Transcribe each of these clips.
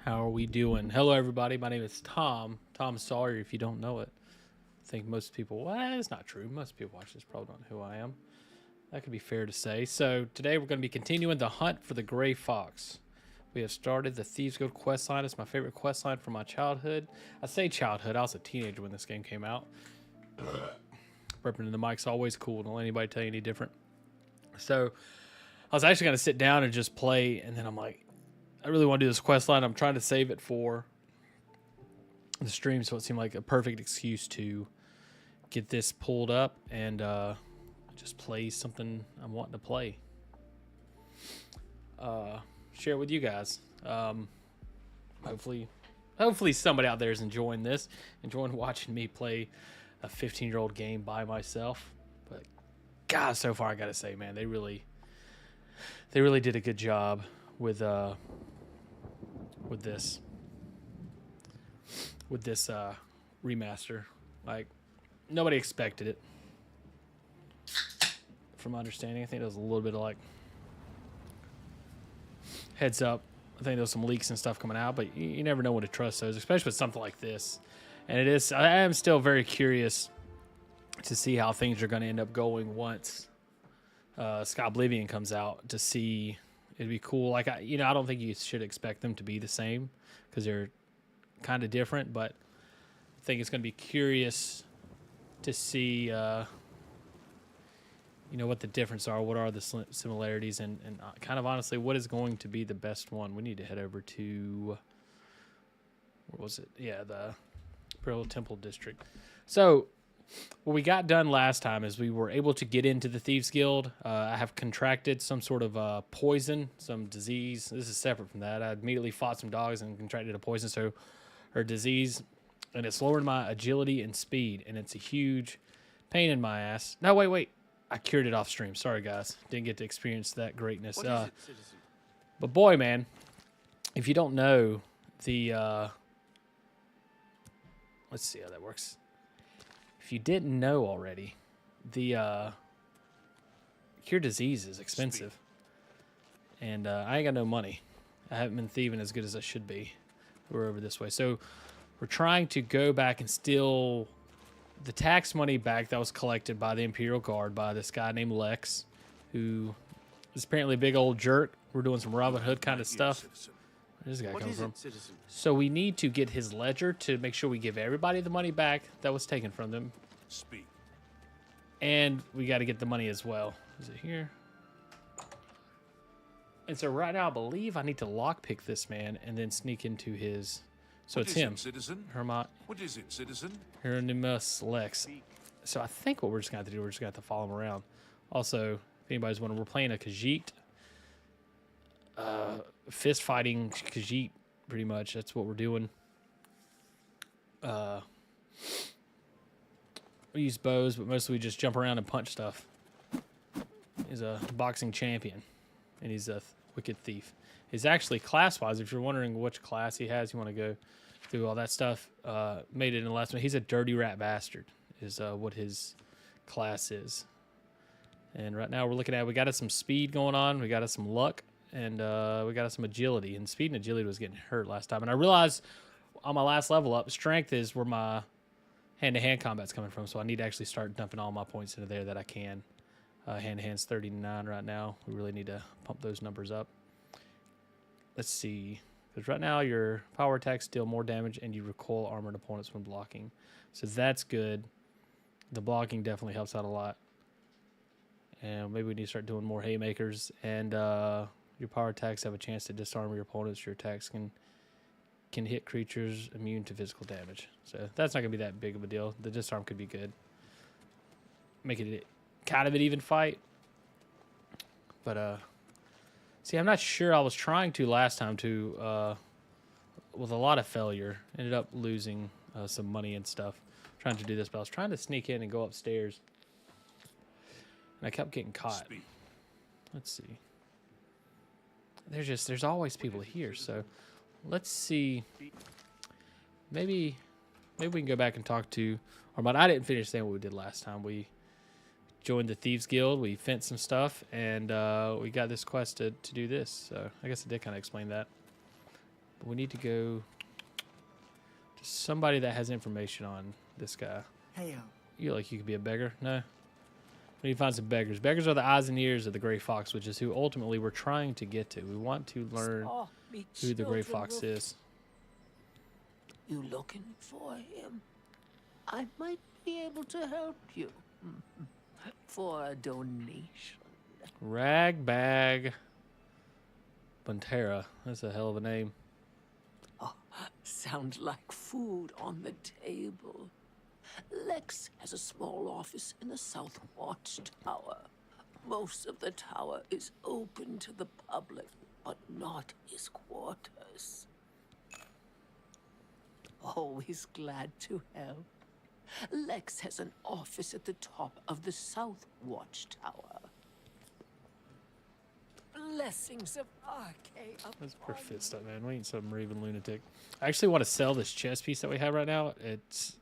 How are we doing? Hello, everybody. My name is Tom Sawyer, if you don't know it. I think most people, well, it's not true. Most people watch this probably don't know who I am. That could be fair to say. So today we're going to be continuing the hunt for the gray fox. We have started the Thieves Guild questline. It's my favorite questline from my childhood. I say childhood. I was a teenager when this game came out. Burping in the mic's always cool. Don't let anybody tell you any different. So I was actually going to sit down and just play, and then I'm like, I really want to do this quest line. I'm trying to save it for the stream, so it seemed like a perfect excuse to get this pulled up and just play something I'm wanting to play. Share it with you guys. Hopefully somebody out there is enjoying this, enjoying watching me play a 15-year-old game by myself. But God, so far I gotta say, man, they really did a good job with this remaster. Like, nobody expected it. From my understanding, I think there was a little bit of like heads up. I think there was some leaks and stuff coming out, but you never know when to trust those, especially with something like this. And I am still very curious to see how things are going to end up going once Oblivion comes out. To see, it'd be cool. Like, I don't think you should expect them to be the same because they're kind of different, but I think it's going to be curious to see, what the difference are, what are the similarities, and kind of honestly, what is going to be the best one. We need to head over to, where was it? Yeah, the Imperial Temple District. So what we got done last time is we were able to get into the Thieves Guild. I have contracted some sort of poison, some disease. This is separate from that. I immediately fought some dogs and contracted a poison, or disease, and it's lowered my agility and speed, and it's a huge pain in my ass. No, wait. I cured it off stream. Sorry, guys. Didn't get to experience that greatness. What is it, citizen? But boy, man, if you don't know the... let's see how that works. If you didn't know already, the cure disease is expensive. And I ain't got no money. I haven't been thieving as good as I should be. We're over this way. So we're trying to go back and steal the tax money back that was collected by the Imperial Guard by this guy named Lex, who is apparently a big old jerk. We're doing some Robin Hood kind of stuff. Where's this guy coming from? So we need to get his ledger to make sure we give everybody the money back that was taken from them. Speak. And we got to get the money as well. Is it here? And so right now, I believe I need to lockpick this man and then sneak into his... So it's him. Citizen? What is it, citizen? Hieronymus Lex. So I think what we're just going to have to do, we're just going to have to follow him around. Also, if anybody's wondering, we're playing a Khajiit. Fist fighting Khajiit, pretty much. That's what we're doing. We use bows, but mostly we just jump around and punch stuff. He's a boxing champion, and he's a wicked thief. He's actually class-wise, if you're wondering which class he has, you want to go through all that stuff. Made it in the last one. He's a dirty rat bastard, is what his class is. And right now we're looking at, we got us some speed going on, we got us some luck, and we got us some agility. And speed and agility was getting hurt last time. And I realized on my last level up, strength is where my hand-to-hand combat's coming from, so I need to actually start dumping all my points into there that I can. Hand-to-hand's 39 right now. We really need to pump those numbers up. Let's see. Because right now your power attacks deal more damage and you recoil armored opponents when blocking. So that's good. The blocking definitely helps out a lot. And maybe we need to start doing more haymakers. And your power attacks have a chance to disarm your opponents. Your attacks can hit creatures immune to physical damage. So that's not going to be that big of a deal. The disarm could be good. Make it kind of an even fight. But, see, I'm not sure. I was trying to last time to, with a lot of failure. Ended up losing some money and stuff trying to do this. But I was trying to sneak in and go upstairs. And I kept getting caught. Let's see. There's always people here. So let's see. Maybe we can go back and talk to Armand. I didn't finish saying what we did last time. We joined the Thieves Guild. We fenced some stuff, and we got this quest to do this. So I guess I did kind of explain that. But we need to go to somebody that has information on this guy. Hey, You look like you could be a beggar? No. We need to find some beggars. Beggars are the eyes and ears of the Gray Fox, which is who ultimately we're trying to get to. We want to learn who the Gray Fox is. You looking for him? I might be able to help you. For a donation. Ragbag Pantera. That's a hell of a name. Oh, sounds like food on the table. Lex has a small office in the South Watchtower. Most of the tower is open to the public, but not his quarters. Always glad to help. Lex has an office at the top of the South Watchtower. Blessings of Arche upon That's pretty fit stuff, man. We ain't some raving lunatic. I actually want to sell this chest piece that we have right now. It's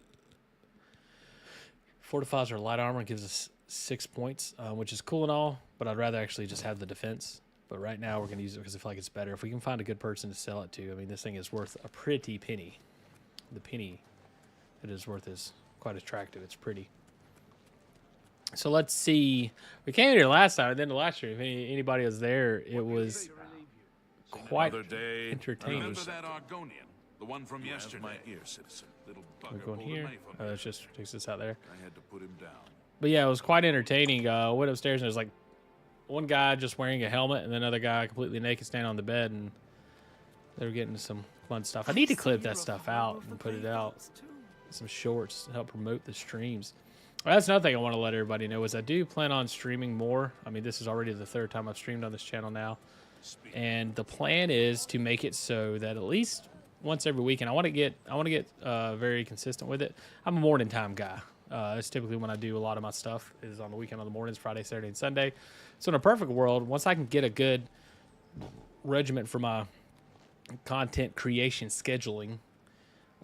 fortifies our light armor and gives us 6 points, which is cool and all, but I'd rather actually just have the defense. But right now we're going to use it because I feel like it's better. If we can find a good person to sell it to, I mean, this thing is worth a pretty penny. The penny it is worth is quite attractive. It's pretty. So let's see. We came here last time, and then the last year, if anybody was there, it was quite entertaining. Remember that Argonian, the one from yesterday? My ear, citizen. Little We're bugger going pulled a here. knife on me. It just takes us out there. I had to put him down. But yeah, it was quite entertaining. Went upstairs, and there's like one guy just wearing a helmet, and then another guy completely naked standing on the bed, and they were getting some fun stuff. I need to clip that stuff out and put it out. Some shorts to help promote the streams. Well, that's another thing I want to let everybody know is I do plan on streaming more. I mean, this is already the 3rd time I've streamed on this channel now. And the plan is to make it so that at least once every week, and I want to get very consistent with it. I'm a morning time guy. That's typically when I do a lot of my stuff is on the weekend on the mornings, Friday, Saturday, and Sunday. So in a perfect world, once I can get a good regiment for my content creation scheduling,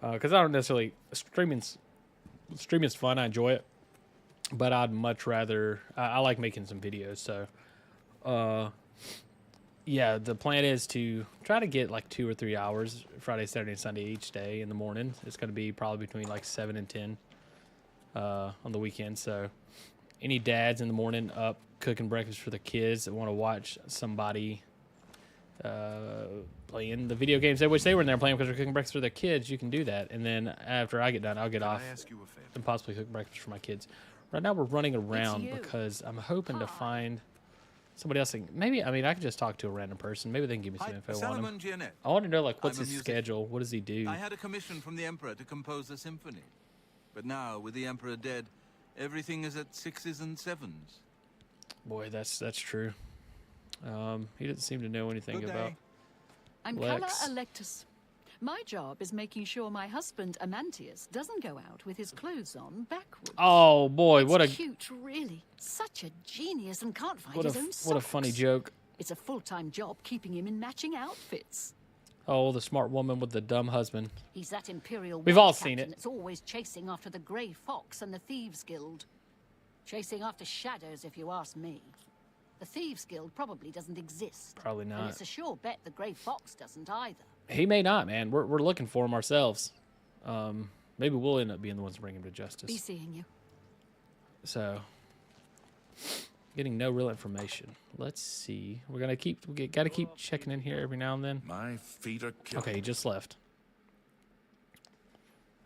because I don't necessarily streaming's fun. I enjoy it, but I'd much rather I like making some videos. So, yeah, the plan is to try to get like 2 or 3 hours Friday, Saturday, and Sunday each day in the morning. It's going to be probably between like 7 and 10 on the weekend. So, any dads in the morning up cooking breakfast for the kids that want to watch somebody playing the video games, which they were in there playing because they're cooking breakfast for their kids, you can do that. And then after I get done, I'll get off and possibly cook breakfast for my kids. Right now we're running around because I'm hoping to find somebody else. Maybe, I mean, I could just talk to a random person. Maybe they can give me some info on him. I want to know, like, what's his schedule? What does he do? I had a commission from the Emperor to compose a symphony. But now, with the Emperor dead, everything is at 6s and 7s. Boy, that's true. He doesn't seem to know anything about I'm Lex. Calla Electus. My job is making sure my husband Amantius doesn't go out with his clothes on backwards. Oh boy, what a cute, really. Such a genius and can't find his own socks. what a funny joke. It's a full-time job keeping him in matching outfits. Oh, the smart woman with the dumb husband. He's that imperial We've war all seen captain it. that's always chasing after the Grey Fox and the Thieves Guild. Chasing after shadows, if you ask me. The Thieves Guild probably doesn't exist. Probably And not. it's a sure bet the Grey Fox doesn't either. He may not, man. We're looking for him ourselves. Maybe we'll end up being the ones to bring him to Be justice. seeing you. So, getting no real information. Let's see. We gotta keep checking in here every now and then. My feet are killing Okay, he just left.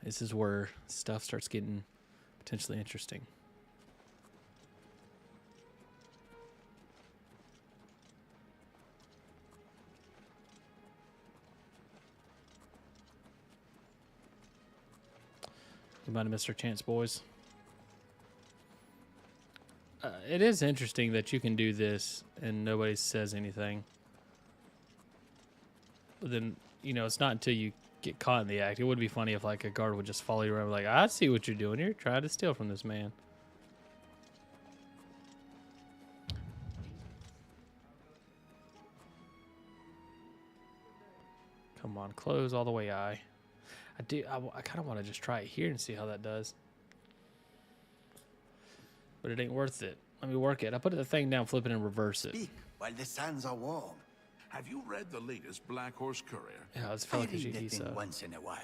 This is where stuff starts getting potentially interesting. You might have missed our chance, boys. It is interesting that you can do this and nobody says anything. But then, you know, it's not until you get caught in the act. It would be funny if, like, a guard would just follow you around like, I see what you're doing. You're trying to steal from this man. Come on, close all the way, eye. I kind of want to just try it here and see how that does. But it ain't worth it. Let me work it. I put the thing down, flip it, and reverse it. Speak while the sands are warm. Have you read the latest Black Horse Courier? Yeah, I feel like I read he's that thing once in a while.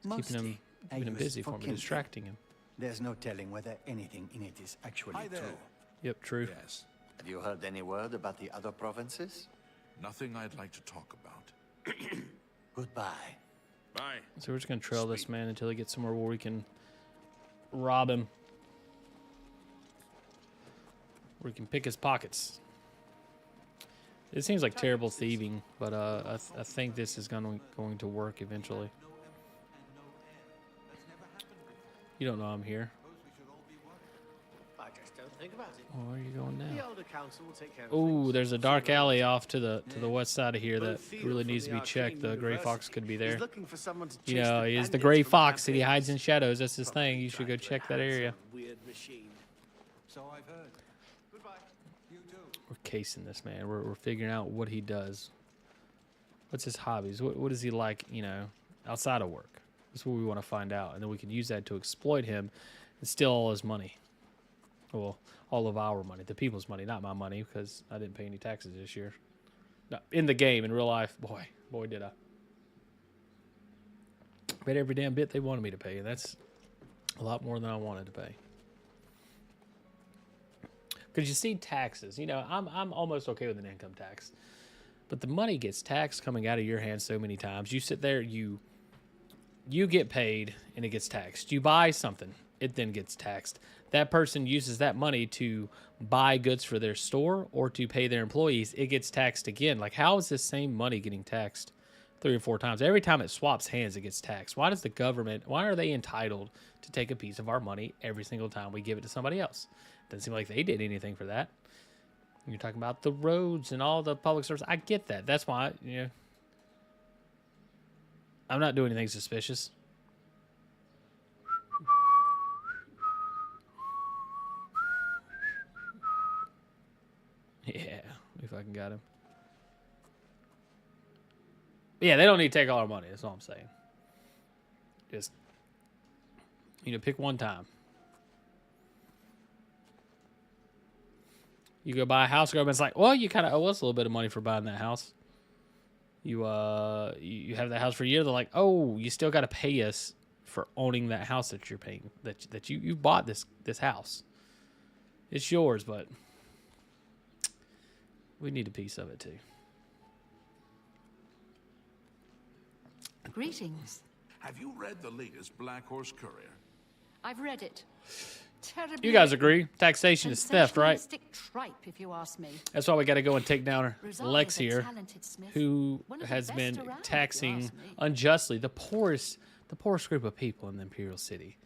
keeping him use busy it for me, kindling. distracting him. There's no telling whether anything in it is actually Hi there. true. Yep, true. Yes. Have you heard any word about the other provinces? Nothing I'd like to talk about. Goodbye. Bye. So we're just gonna trail this man until he gets somewhere where we can rob him. We can pick his pockets. It seems like terrible thieving, but I think this is going to work eventually. You don't know I'm here. I just don't think about it. Oh, where are you going The now? older council will take care of Oh, things. there's a dark alley off to the west side of here that Both Theo really from needs to the be checked. Arcane The gray fox University could be is there. looking for someone to You chase know, the he is the bandits gray from fox and he campaigns. hides in shadows. That's his Probably thing. You should go trying to check that enhance area. some weird machine. So I've heard. Goodbye. You too. We're casing this man. We're figuring out what he does. What's his hobbies? What does he like, you know, outside of work? That's what we want to find out. And then we can use that to exploit him and steal all his money. Well, all of our money. The people's money, not my money, because I didn't pay any taxes this year. No, in the game, in real life, boy did I. Paid every damn bit they wanted me to pay, and that's a lot more than I wanted to pay. Because you see taxes, you know, I'm almost okay with an income tax. But the money gets taxed coming out of your hands so many times. You sit there, you get paid, and it gets taxed. You buy something, it then gets taxed. That person uses that money to buy goods for their store or to pay their employees. It gets taxed again. Like, how is this same money getting taxed 3 or 4 times? Every time it swaps hands, it gets taxed. Why does the government, why are they entitled to take a piece of our money every single time we give it to somebody else? Doesn't seem like they did anything for that. You're talking about the roads and all the public service. I get that. That's why, you know, I'm not doing anything suspicious. Yeah, if I can get him. Yeah, they don't need to take all our money. That's all I'm saying. Just, you know, pick one time. You go buy a house, government's like, well, you kind of owe us a little bit of money for buying that house. You have that house for a year. They're like, oh, you still got to pay us for owning that house that you're paying. That you bought this house. It's yours, but we need a piece of it too. Greetings. Have you read the latest Black Horse Courier? I've read it. Terribly You guys written. agree? Taxation is theft, right? Sensationalistic tripe, if you ask me. That's why we got to go and take down Rosario Lex is a here, talented smith. who One of the has best been around, if you taxing ask me. unjustly the poorest group of people in the Imperial City.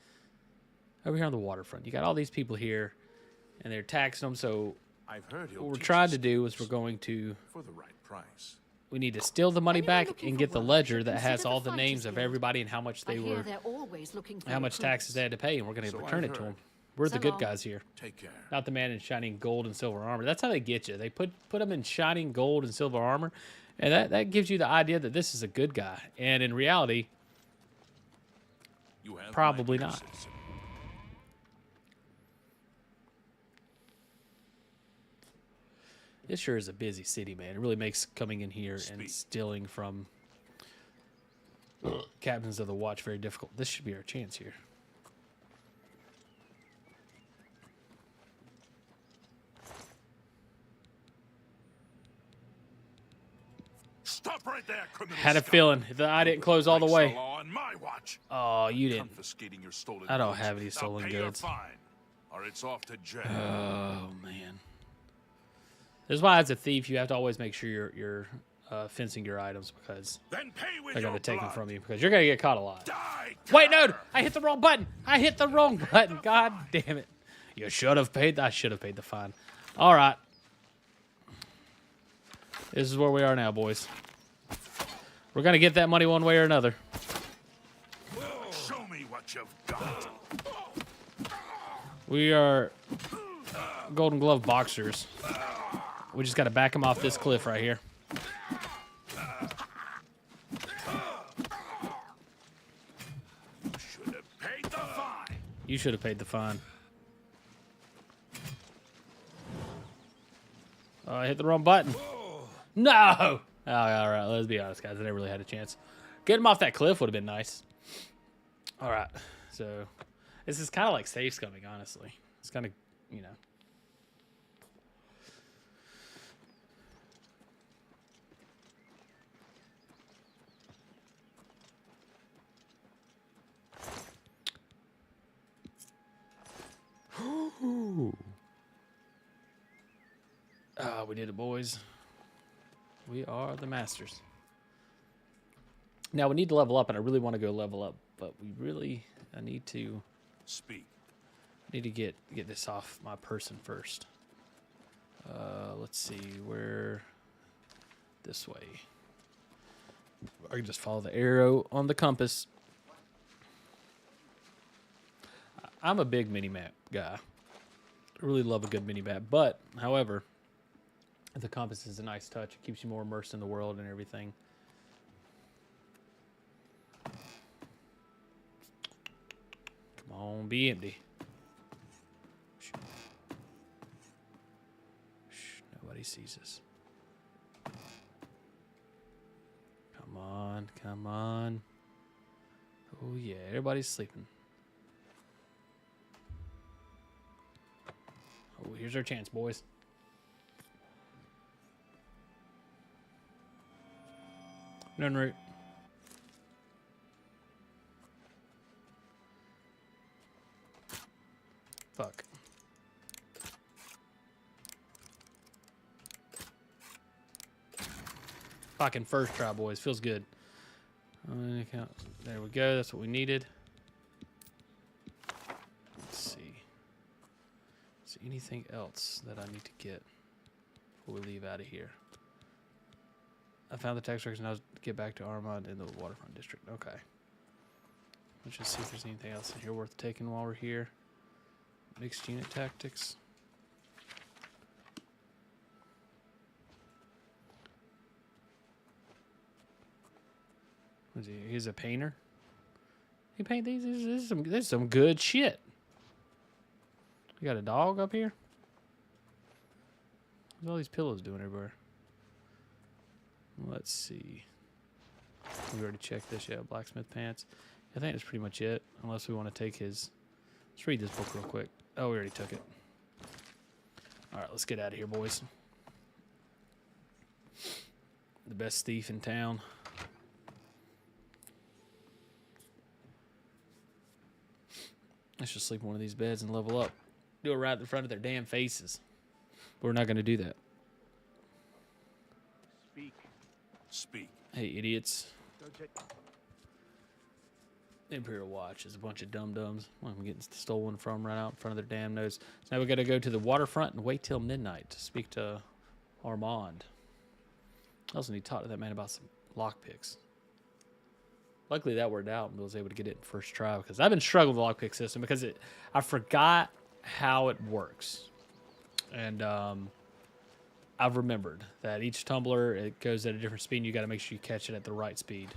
Over here on the waterfront, you got all these people here, and they're taxing them. So I've heard he'll what we're teach trying us to do is skills we're going to for the right price. we need to steal the money Anyone back looking and for get the work ledger should that has consider all the the names Fighters of Guild. everybody and how much I they hear were, they're always looking for how much taxes they had to pay, and we're going to So return I've it to heard. them. We're the So good long. guys here. Take care. Not the man in shining gold and silver armor. That's how they get you. They put them in shining gold and silver armor, and that gives you the idea that this is a good guy. And in reality, You have my Probably dear not. citizen. it sure is a busy city, man. It really makes coming in here and Speak. stealing from captains of the watch very difficult. This should be our chance here. Stop right there, criminal Had a scum. feeling that I didn't close all the Breaks way. law on my watch. Oh, you didn't. Confiscating your stolen I don't goods. have any Now stolen pay goods. Your fine, or it's off to jail. Oh man. This is why, as a thief, you have to always make sure you're fencing your items, because Then pay with they're your gonna take them blood. from you, because you're gonna get caught alive. Die, Wait, no! cur! I hit the wrong button. I hit the wrong button. God damn it! You should have paid. I should have paid the fine. All right. This is where we are now, boys. We're gonna get that money one way or another. Show me what you've got. We are Golden Glove boxers. We just got to back him off this cliff right here. Should have paid the fine. You should have paid the fine. Oh, I hit the wrong button. No! Oh, all right. Let's be honest, guys. I never really had a chance. Getting him off that cliff would have been nice. All right. So this is kind of like safe scumming, honestly. It's kind of, you know. Ah, we did it, boys. We are the masters. Now we need to level up, and I really want to go level up, but I need to Speak. get this off my person first. Let's see where. This way. I can just follow the arrow on the compass. I'm a big mini-map guy. I really love a good mini-map, but, however, the compass is a nice touch. It keeps you more immersed in the world and everything. Come on, be empty. Shh. Shh, nobody sees us. Come on, come on. Oh yeah, everybody's sleeping. Oh, here's our chance, boys. None route. Fuck. Fucking first try, boys. Feels good. There we go. That's what we needed. Let's see. Is there anything else that I need to get before we leave out of here? I found the tax records and I'll get back to Armand in the waterfront district. Okay. Let's just see if there's anything else in here worth taking while we're here. Mixed unit tactics. What is he? He's a painter. He paint these. This is some good shit. We got a dog up here. What's all these pillows doing everywhere? Let's see. We already checked this. Yeah, blacksmith pants. I think that's pretty much it. Unless we want to take his. Let's read this book real quick. Oh, we already took it. All right, let's get out of here, boys. The best thief in town. Let's just sleep in one of these beds and level up. Do it right in front of their damn faces. But we're not going to do that. Speak. Speak. Hey, idiots. Imperial Watch is a bunch of dum-dums. Well, I'm getting stolen from right out in front of their damn nose. So now we got to go to the waterfront and wait till midnight to speak to Armand. I also need to talk to that man about some lockpicks. Luckily that worked out and was able to get it in first try because I've been struggling with the lockpick system because I forgot how it works. And I've remembered that each tumbler, it goes at a different speed and you got to make sure you catch it at the right speed.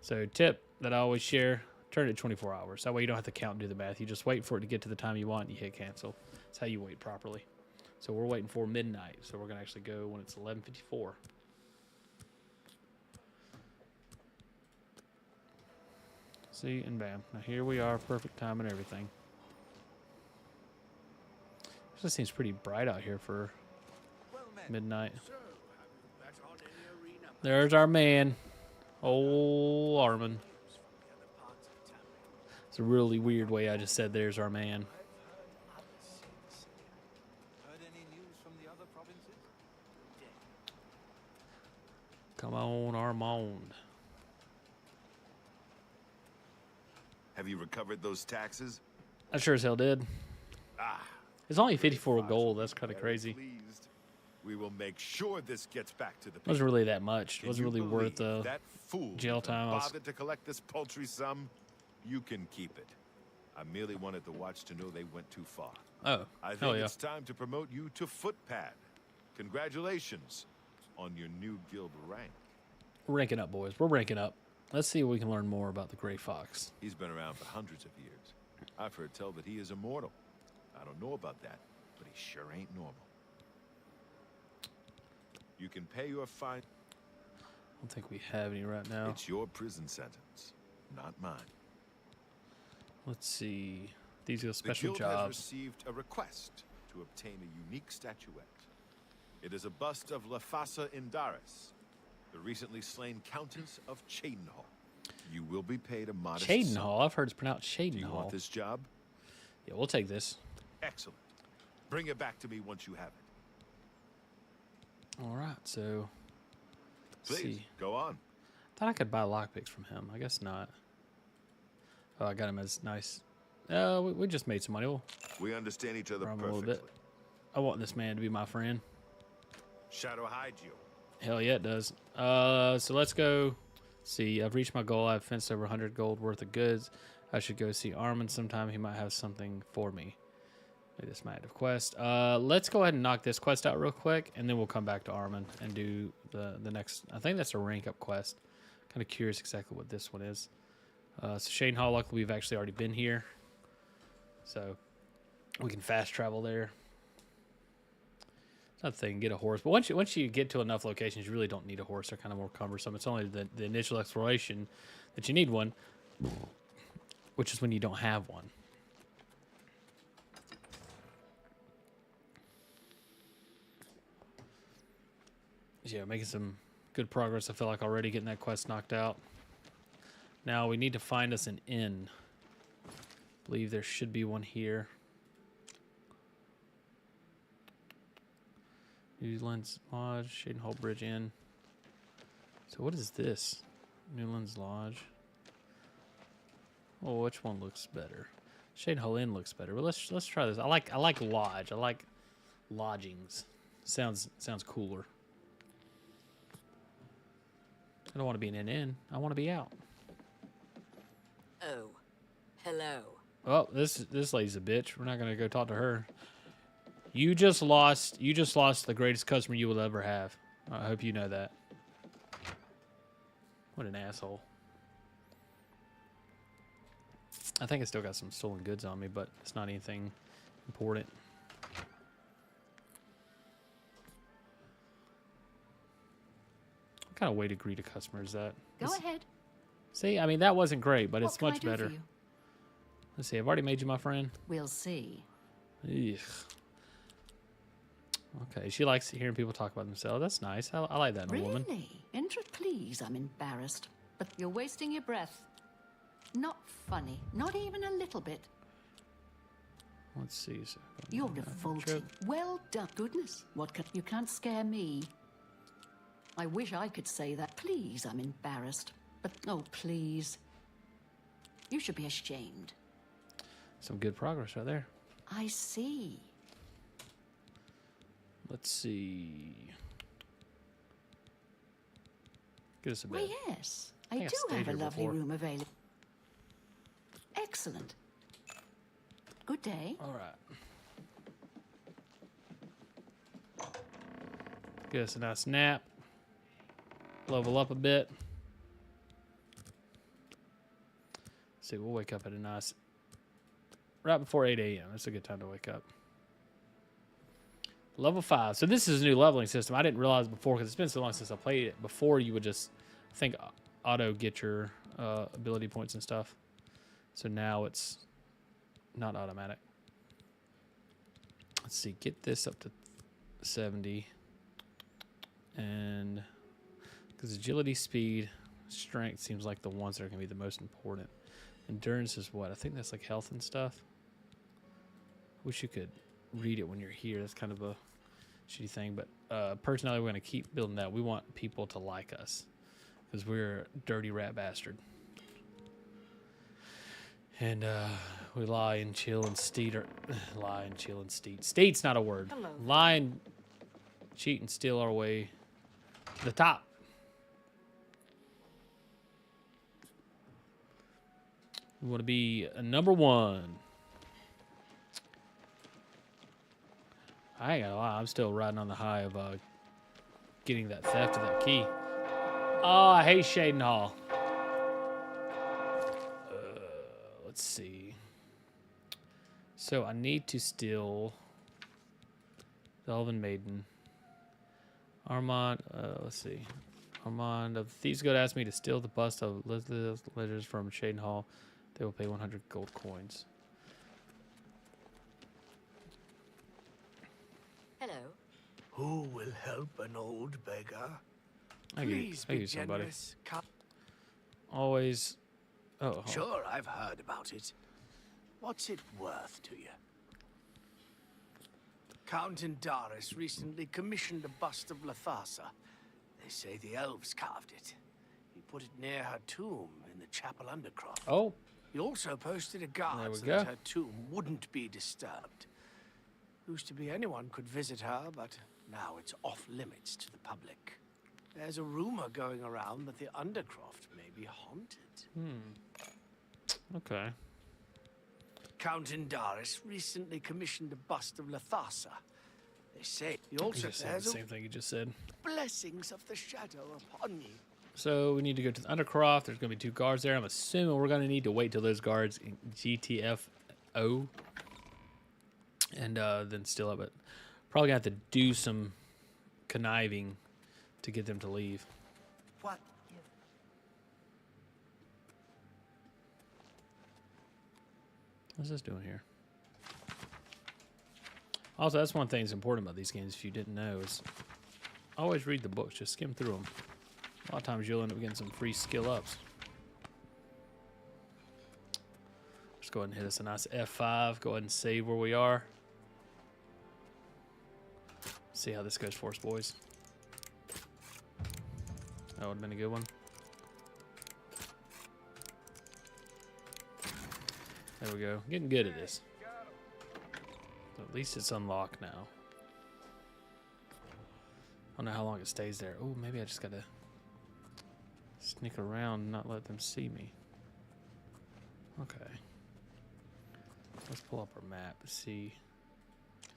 So tip that I always share, turn it 24 hours. That way you don't have to count and do the math. You just wait for it to get to the time you want and you hit cancel. That's how you wait properly. So we're waiting for midnight. So we're going to actually go when it's 11:54. See, and bam. Now here we are, perfect time and everything. It just seems pretty bright out here for midnight. There's our man, old Armand. It's a really weird way I just said there's our man. Heard any news from the other provinces? Come on, Armand. Have you recovered those taxes? I sure as hell did. It's only 54 gold. That's kind of Very crazy. pleased. We will make sure this gets back to the It wasn't people. really that much. It Can wasn't you really worth believe the that fool jail even time. bothered to collect this paltry sum? You can keep it. I merely wanted the watch to know they went too far. Oh, I hell think yeah. it's time to promote you to footpad. Congratulations on your new guild rank. We're ranking up, boys. We're ranking up. Let's see if we can learn more about the Gray Fox. He's been around for hundreds of years. I've heard tell that he is immortal. I don't know about that, but he sure ain't normal. You can pay your fine. don't think we have any right now. It's your prison sentence, not mine. Let's see. These are The special guild has jobs. received a request to obtain a unique statuette. It is a bust of Lafasa Indaris, the recently slain Countess of Cheydinhal. You will be paid a modest sum. Cheydinhal. I've heard it's pronounced Do you Cheydinhal. want this job? Yeah, we'll take this. Excellent. Bring it back to me once you have it. All right, so let's Please, see. go on. Thought I could buy lockpicks from him. I guess not. Oh, I got him as nice. We just made some money. We'll We understand each other run him a little perfectly. bit. I want this man to be my friend. Shadow hide you. Hell yeah, it does. So let's go. See, I've reached my goal. I've fenced over 100 gold worth of goods. I should go see Armin sometime. He might have something for me. Maybe this might have quest. Let's go ahead and knock this quest out real quick, and then we'll come back to Armin and do the next. I think that's a rank up quest. Kind of curious exactly what this one is. So Shane Hall, luckily we've actually already been here, so we can fast travel there. It's not a thing, get a horse, but once you get to enough locations, you really don't need a horse. They're kind of more cumbersome. It's only the initial exploration that you need one, which is when you don't have one. Yeah, making some good progress. I feel like already getting that quest knocked out. Now we need to find us an inn. I believe there should be one here. Newlands Lodge, Shadenhall Bridge Inn. So what is this? Newlands Lodge. Oh, which one looks better? Shadenhall Inn looks better. Well, let's try this. I like lodge. I like lodgings. Sounds cooler. I don't want to be in an inn. I want to be out. Oh, hello. Oh, this lady's a bitch. We're not gonna go talk to her. You just lost the greatest customer you will ever have. I hope you know that. What an asshole. I think I still got some stolen goods on me, but it's not anything important. What kind of way to greet a customer is that? Go ahead. See, I mean, that wasn't great, but it's What can I much do for better. you? Let's see, I've already made you my friend. We'll see. Ugh. Okay, she likes hearing people talk about themselves. That's nice. I like that in a woman. Really? Please, I'm embarrassed. But you're wasting your breath. Not funny. Not even a little bit. Let's see. So, You're revolting. Well done. Goodness. You can't scare me. I wish I could say that. Please, I'm embarrassed. But, oh, please. You should be ashamed. Some good progress right there. I see. Let's see. Get us a bed. Why, yes. I think I've do stayed have a here lovely before. room available. Excellent. Good day. All right. Get us a nice nap. Level up a bit. See, we'll wake up at a nice... right before 8 a.m. That's a good time to wake up. Level 5. So this is a new leveling system. I didn't realize before because it's been so long since I played it. Before you would just, I think, auto get your ability points and stuff. So now it's not automatic. Let's see. Get this up to 70. And because agility, speed, strength seems like the ones that are going to be the most important. Endurance is what? I think that's like health and stuff. Wish you could read it when you're here. That's kind of a shitty thing. But personality, we're going to keep building that. We want people to like us because we're a dirty rat bastard. And we lie and chill and steed. Lie and chill and steed. Steed's not a word. Hello. Lie and cheat and steal our way to the top. We want to be a number one. I ain't gonna lie, I'm still riding on the high of getting that theft of that key. Oh, I hate Shadenhall. Let's see. So I need to steal the Elven Maiden. Armand, let's see. Come on. The Thieves Guild asked me to steal the bust of letters from Shaden Hall. They will pay 100 gold coins. Hello. Who will help an old beggar? I Please be use somebody. generous. Always. Oh. Sure, I've heard about it. What's it worth to you? Count Indaris recently commissioned a bust of Lathasa. They say the elves carved it. He put it near her tomb in the chapel undercroft. Oh. He also posted a There guard we so go. that her tomb wouldn't be disturbed. Used to be anyone could visit her, but now it's off limits to the public. There's a rumor going around that the undercroft may be haunted. Okay. Count Indaris recently commissioned a bust of Lathasa. They say he You also just said the has same thing you just said. blessings of the shadow upon you. So we need to go to the Undercroft. There's going to be 2 guards there. I'm assuming we're going to need to wait till those guards GTFO. And then steal it. But probably going to have to do some conniving to get them to leave. What? What's this doing here? Also, that's one thing that's important about these games, if you didn't know, is always read the books. Just skim through them. A lot of times you'll end up getting some free skill ups. Just go ahead and hit us a nice F5. Go ahead and save where we are. See how this goes for us, boys. That would have been a good one. There we go. Getting good at this. At least it's unlocked now. I don't know how long it stays there. Oh, maybe I just gotta sneak around and not let them see me. Okay. Let's pull up our map to see if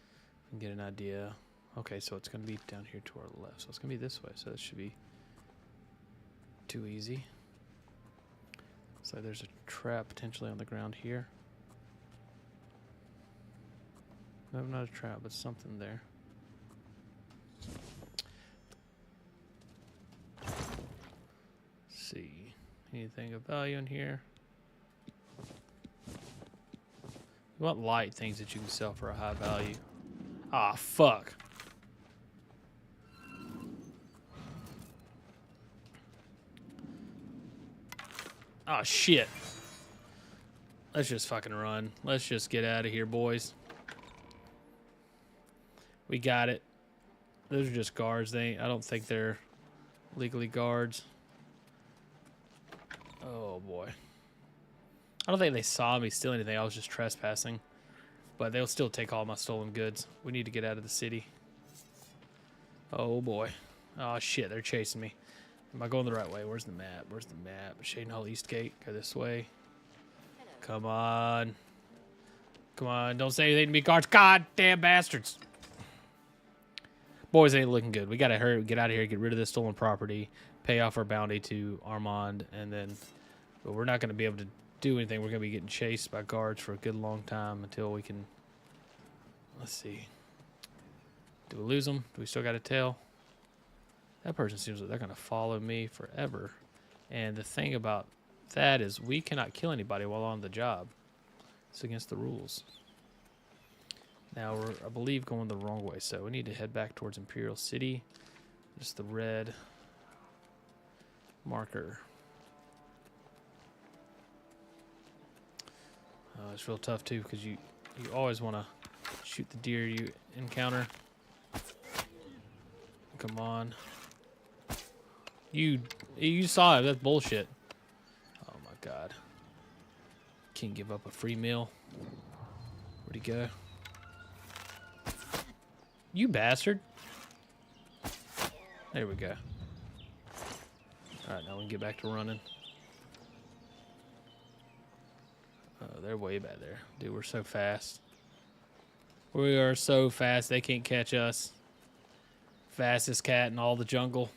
we can get an idea. Okay, so it's gonna be down here to our left. So it's gonna be this way. So this should be too easy. So there's a trap potentially on the ground here. No, not a trap, but something there. Let's see. Anything of value in here? You want light things that you can sell for a high value. Ah, fuck. Oh, shit. Let's just fucking run. Let's just get out of here, boys. We got it. Those are just guards. I don't think they're legally guards. Oh, boy. I don't think they saw me steal anything. I was just trespassing. But they'll still take all my stolen goods. We need to get out of the city. Oh, boy. Oh, shit. They're chasing me. Am I going the right way? Where's the map? Where's the map? Shaden Hall East Gate. Go this way. Come on. Come on. Don't say anything to me, guards. God damn bastards. Boys ain't looking good. We gotta hurry, get out of here, get rid of this stolen property, pay off our bounty to Armand, and then, but we're not gonna be able to do anything. We're gonna be getting chased by guards for a good long time until we can. Let's see. Do we lose them? Do we still got a tail? That person seems like they're gonna follow me forever. And the thing about that is we cannot kill anybody while on the job. It's against the rules. Now we're, I believe, going the wrong way, so we need to head back towards Imperial City. Just the red marker. It's real tough too because you always want to shoot the deer you encounter. Come on. You saw it. That's bullshit. Oh my god. Can't give up a free meal. Where'd he go? You bastard. There we go. Alright, now we can get back to running. Oh, they're way back there. Dude, we're so fast. We are so fast, they can't catch us. Fastest cat in all the jungle.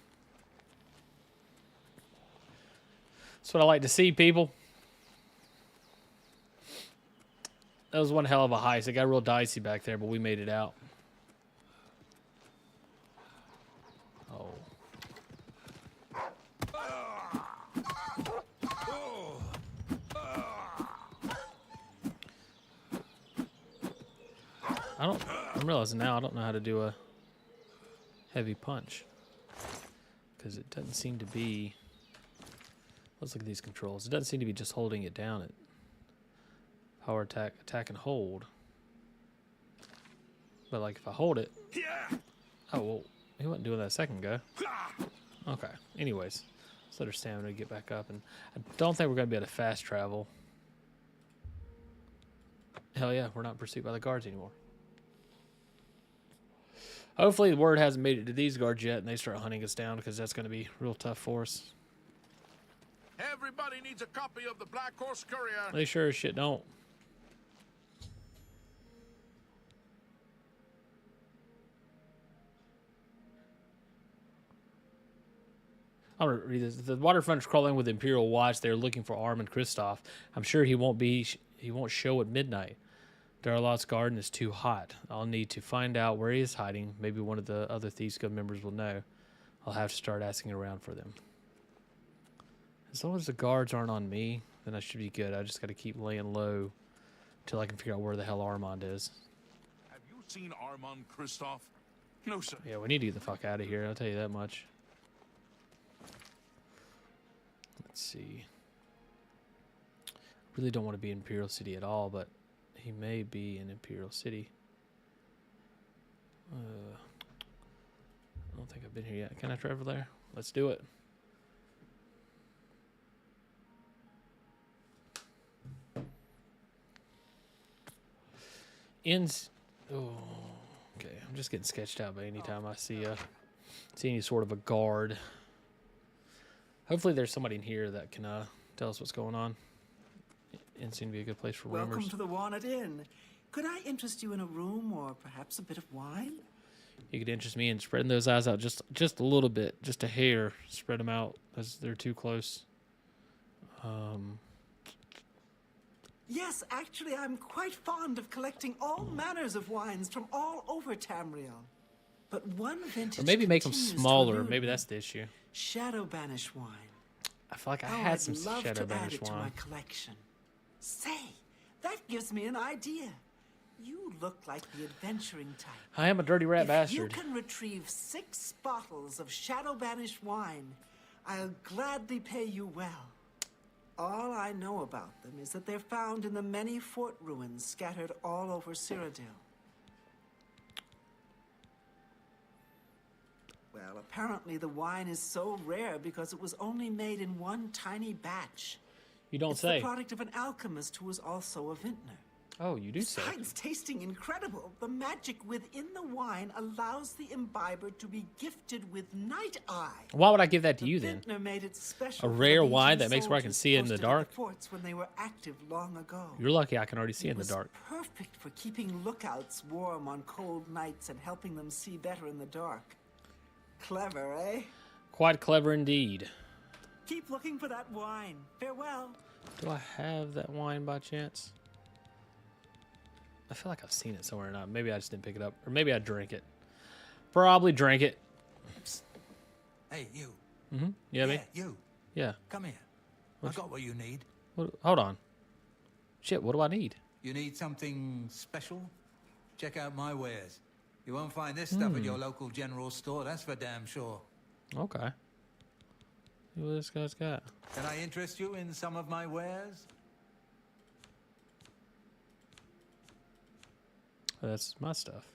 That's what I like to see, people. That was one hell of a heist. It got real dicey back there, but we made it out. Oh. I'm realizing now I don't know how to do a heavy punch. Because it doesn't seem to be... Let's look at these controls. It doesn't seem to be just holding it down. Power attack, attack and hold. But like if I hold it... Oh, well, he wasn't doing that a second ago. Okay, anyways. Let's let her stamina get back up. And I don't think we're going to be able to fast travel. Hell yeah, we're not in pursuit by the guards anymore. Hopefully the word hasn't made it to these guards yet and they start hunting us down, because that's going to be real tough for us. Everybody needs a copy of the Black Horse Courier. They sure as shit don't. I'm gonna read this. The waterfront is crawling with Imperial Watch. They're looking for Armand Kristoff. I'm sure he won't show at midnight. Darlot's garden is too hot. I'll need to find out where he is hiding. Maybe one of the other Thieves Guild members will know. I'll have to start asking around for them. As long as the guards aren't on me, then I should be good. I just got to keep laying low till I can figure out where the hell Armand is. Have you seen Armand Kristoff? No, sir. Yeah, we need to get the fuck out of here. I'll tell you that much. Let's see. Really don't want to be in Imperial City at all, but he may be in Imperial City. I don't think I've been here yet. Can I travel there? Let's do it. Oh, okay. I'm just getting sketched out by any time I see any sort of a guard. Hopefully there's somebody in here that can tell us what's going on. It seems to be a good place for rumors. Welcome to the Walnut Inn. Could I interest you in a room or perhaps a bit of wine? You could interest me in spreading those eyes out just a little bit, just a hair. Spread them out as they're too close. Yes, actually, I'm quite fond of collecting all manners of wines from all over Tamriel. But one vintage Or maybe make them continues to smaller. elude Maybe me. that's the issue. Shadow Banish wine. I feel like I Oh, had I'd some love Shadow to add Banish it to my wine. collection. Say, that gives me an idea. You look like the adventuring type. I am a dirty rat If bastard. you can retrieve 6 bottles of Shadow Banish wine, I'll gladly pay you well. All I know about them is that they're found in the many fort ruins scattered all over Cyrodiil. Well, apparently the wine is so rare because it was only made in one tiny batch. You don't It's say. the product of an alchemist who was also a vintner. Oh, you do say. Besides tasting incredible, the magic within the wine allows the imbiber to be gifted with night eye. Why would I give that to The you then? vintner made it special A for the rare Legion wine that makes where I can soldiers see in the posted at dark? forts when they were active long ago. You're lucky I can already see It in the was dark. perfect for keeping lookouts warm on cold nights and helping them see better in the dark. Clever, eh? Quite clever indeed. Keep looking for that wine. Farewell. Do I have that wine by chance? I feel like I've seen it somewhere or not. Maybe I just didn't pick it up. Or maybe I drank it. Probably drank it. Hey, you. Mm-hmm. Yeah, me? You. Yeah. Come here. What's- I got what you need. Hold on. Shit, what do I need? You need something special? Check out my wares. You won't find this stuff at your local general store, that's for damn sure. Okay. See what this guy's got. Can I interest you in some of my wares? Oh, that's my stuff.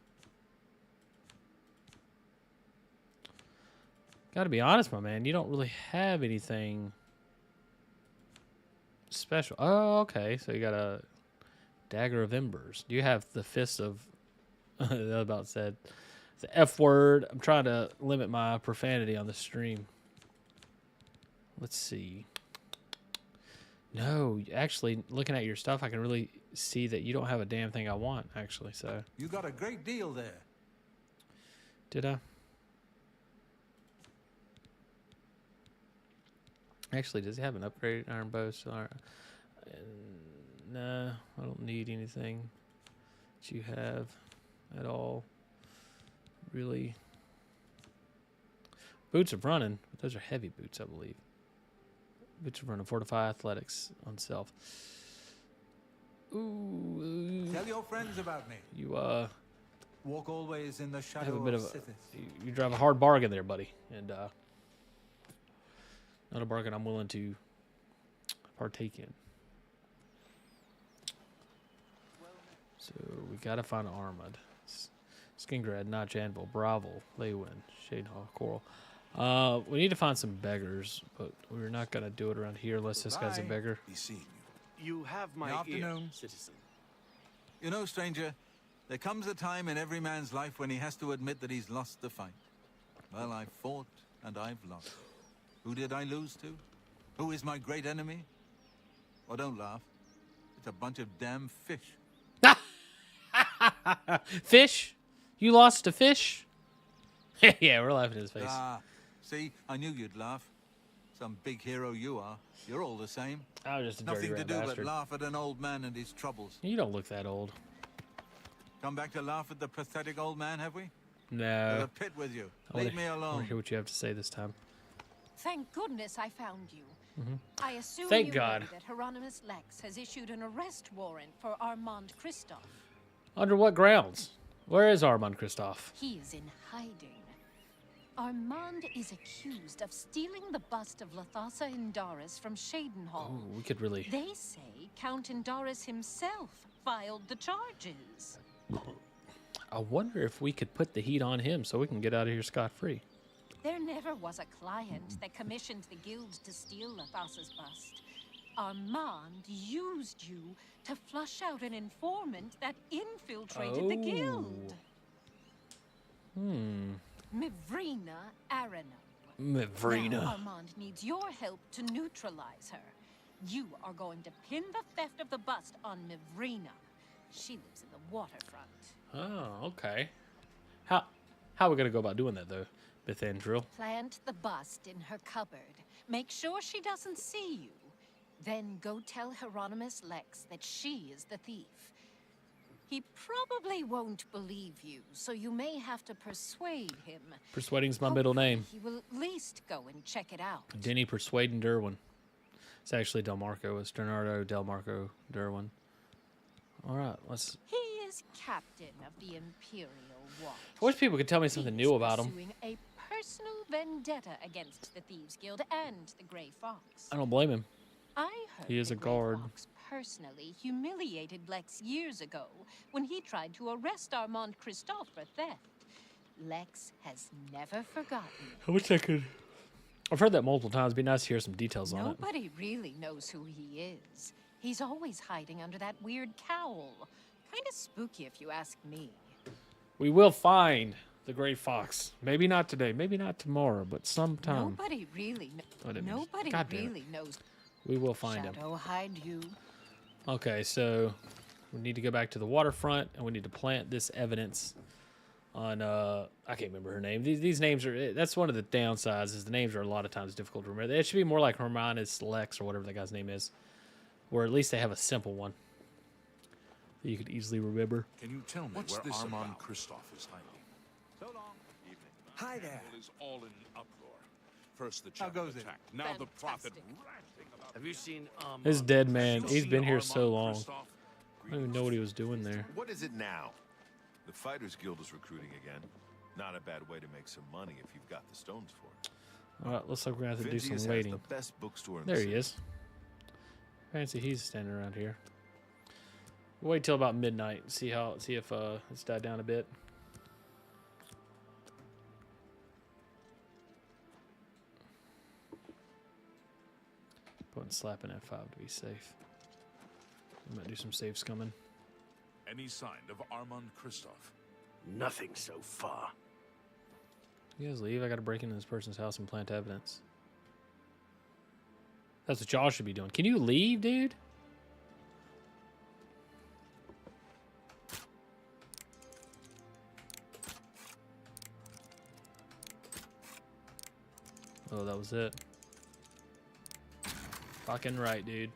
Gotta be honest, my man. You don't really have anything special. Oh, okay. So you got a Dagger of Embers. Do you have the Fist of... I about said the F word. I'm trying to limit my profanity on the stream. Let's see. No, actually, looking at your stuff, I can really see that you don't have a damn thing I want, actually. So You got a great deal there. did I? Actually, does he have an upgraded iron bow? So, no, I don't need anything that you have at all. Really. Boots of running. But those are heavy boots, I believe. Boots of running. Fortify athletics on self. Ooh. Tell your friends about me. You Walk always in the have shadow a bit of of a, Sithis. you drive a hard bargain there, buddy, and not a bargain I'm willing to partake in. So we gotta find Armand, Skingrad, Notch, Anvil, Bravo, Leywin, Shadenhawk, Coral. We need to find some beggars, but we're not gonna do it around here unless this guy's a Goodbye. beggar. Be seeing you. You have my Good ear, afternoon. citizen. You know, stranger, there comes a time in every man's life when he has to admit that he's lost the fight. Well, I've fought and I've lost. Who did I lose to? Who is my great enemy? Oh, don't laugh. It's a bunch of damn fish. Fish? You lost to fish? Yeah, we're laughing in his face. Ah, see, I knew you'd laugh. Some big hero you are. You're all the same. I was just a dirty Nothing to rat do bastard. but laugh at an old man and his troubles. You don't look that old. Come back to laugh at the pathetic old man, have we? To No. the pit with you. I wanna- Leave me I want to alone. hear what you have to say this time. Thank goodness I found you. I assume Thank you God. know that Hieronymus Lex has issued an arrest warrant for Armand Christoph. Under what grounds? Where is Armand Christoph? He is in hiding. Armand is accused of stealing the bust of Lathasa Indaris from Shadenhall. Oh, we could really... They say Count Indaris himself filed the charges. I wonder if we could put the heat on him so we can get out of here scot-free. There never was a client that commissioned the guild to steal Lathasa's bust. Armand used you to flush out an informant that infiltrated the guild. Mivrina Arano. Mivrina. Now Armand needs your help to neutralize her. You are going to pin the theft of the bust on Mivrina. She lives in the waterfront. Oh, okay. How are we going to go about doing that, though, Bethandril? Plant the bust in her cupboard. Make sure she doesn't see you. Then go tell Hieronymus Lex that she is the thief. He probably won't believe you, so you may have to persuade him. Persuading's my middle name. He will at least go and check it out. Denny Persuading Derwin. It's actually Del Marco. It's Bernardo Del Marco Derwin. All right, let's... He is captain of the Imperial Watch. I wish people could tell me something new about him. Pursuing a personal vendetta against the Thieves Guild and the Grey Fox. I don't blame him. I heard He is the a Grey guard. Fox personally humiliated Lex years ago when he tried to arrest Armand Christophe for theft. Lex has never forgotten. I wish I could... I've heard that multiple times. It'd be nice to hear some details on it. Nobody really knows who he is. He's always hiding under that weird cowl. Kind of spooky if you ask me. We will find the Great Fox. Maybe not today. Maybe not tomorrow, but sometime. Nobody really Oh, I didn't mean to- Nobody God damn it. really knows. We will find him. Shadow hide you. Okay, so we need to go back to the waterfront, and we need to plant this evidence on, I can't remember her name. These names are, that's one of the downsides, is the names are a lot of times difficult to remember. It should be more like Hermanus Lex, or whatever that guy's name is, or at least they have a simple one that you could easily remember. Can you tell me What's where this Armand about? Christoph is hiding? So long. Hi there. It is all in uproar. First the How chapel goes it? attack. Now the prophet Fantastic. ranting about Have you seen This dead man, Have you he's seen been here Armand so long. Christoph? I don't even know what he was doing there. What is it now? The Fighters Guild is recruiting again. Not a bad way to make some money if you've got the stones for it. All right, looks like we're going to have to do Finzius some has waiting. the best bookstore in There the he city. is. Fancy he's standing around here. We'll wait till about midnight and see if it's died down a bit. Putting slapping F5 to be safe. We might do some safe scumming. Any sign of Armand Christoph? Nothing so far. You guys leave. I got to break into this person's house and plant evidence. That's what y'all should be doing. Can you leave, dude? Oh, that was it. Fucking right, dude.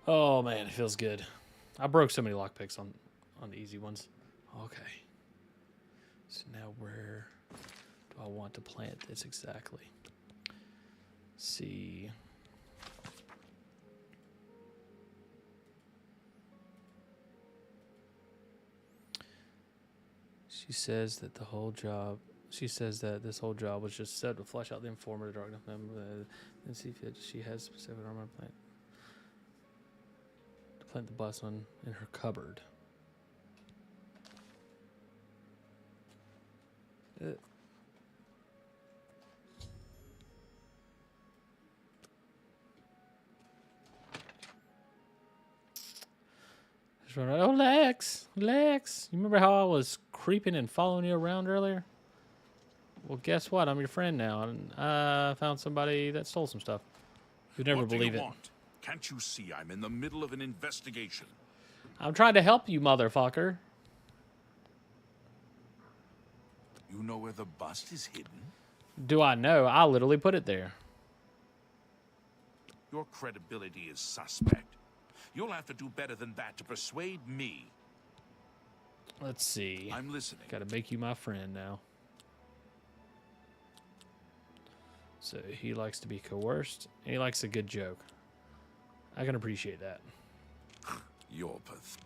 Oh, man, it feels good. I broke so many lockpicks on the easy ones. Okay. So now where do I want to plant this exactly? Let's see. She says that this whole job was just set to flesh out the informative darkness member and see if she has specific armor plant to plant the bus on in her cupboard. Just run right. Oh, Lex! Lex! You remember how I was creeping and following you around earlier? Well, guess what? I'm your friend now, and I found somebody that stole some stuff. You'd never believe it. Want? Can't you see I'm in the middle of an investigation? I'm trying to help you, motherfucker. You know where the bust is hidden? Do I know? I literally put it there. Your credibility is suspect. You'll have to do better than that to persuade me. Let's see. I'm listening. Gotta make you my friend now. So he likes to be coerced, and he likes a good joke. I can appreciate that. You're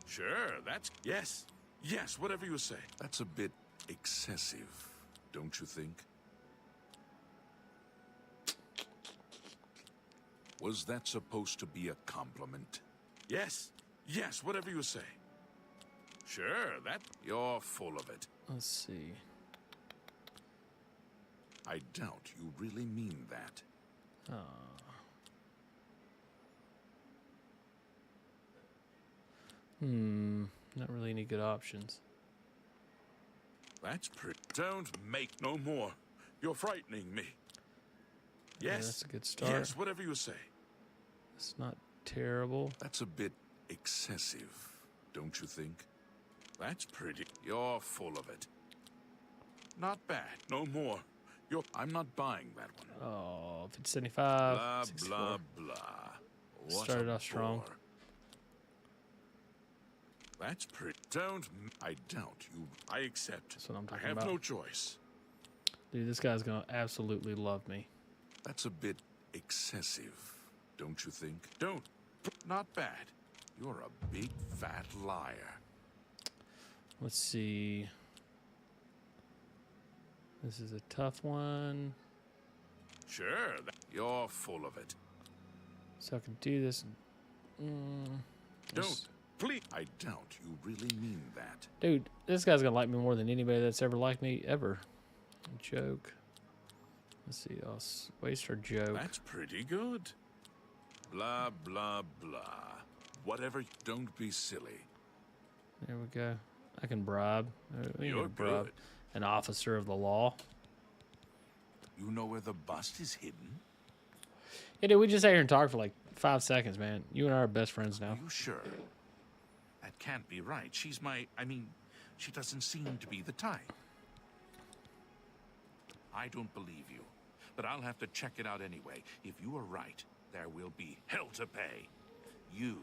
Sure, that's... Yes, yes, whatever you say. That's a bit excessive, don't you think? Was that supposed to be a compliment? Yes, yes, whatever you say. Sure, that... You're full of it. Let's see. I doubt you really mean that. Not really any good options. That's pretty... Don't make no more. You're frightening me. Yes. Yeah, that's a good start. Yes, whatever you say. It's not terrible. That's a bit excessive, don't you think? That's pretty... You're full of it. Not bad. No more. I'm not buying that one. Oh, 75. Blah, 64. blah, blah. What Started a off strong. bore. That's pretty... I doubt you... I accept. That's what I'm talking I have about. no choice. Dude, this guy's gonna absolutely love me. That's a bit excessive, don't you think? Don't. Not bad. You're a big fat liar. Let's see. This is a tough one. Sure, you're full of it. So I can do this. Don't. Please. I doubt you really mean that. Dude, this guy's gonna like me more than anybody that's ever liked me ever. Joke. Let's see. I'll waste her joke. That's pretty good. Blah, blah, blah. Whatever. Don't be silly. There we go. I can bribe. We You're can bribe good. an officer of the law. You know where the bust is hidden? Yeah, dude, we just sat here and talked for like 5 seconds, man. You and I are best friends now. Are you sure? That can't be right. She's my... I mean, she doesn't seem to be the type. I don't believe you, but I'll have to check it out anyway. If you are right, there will be hell to pay. You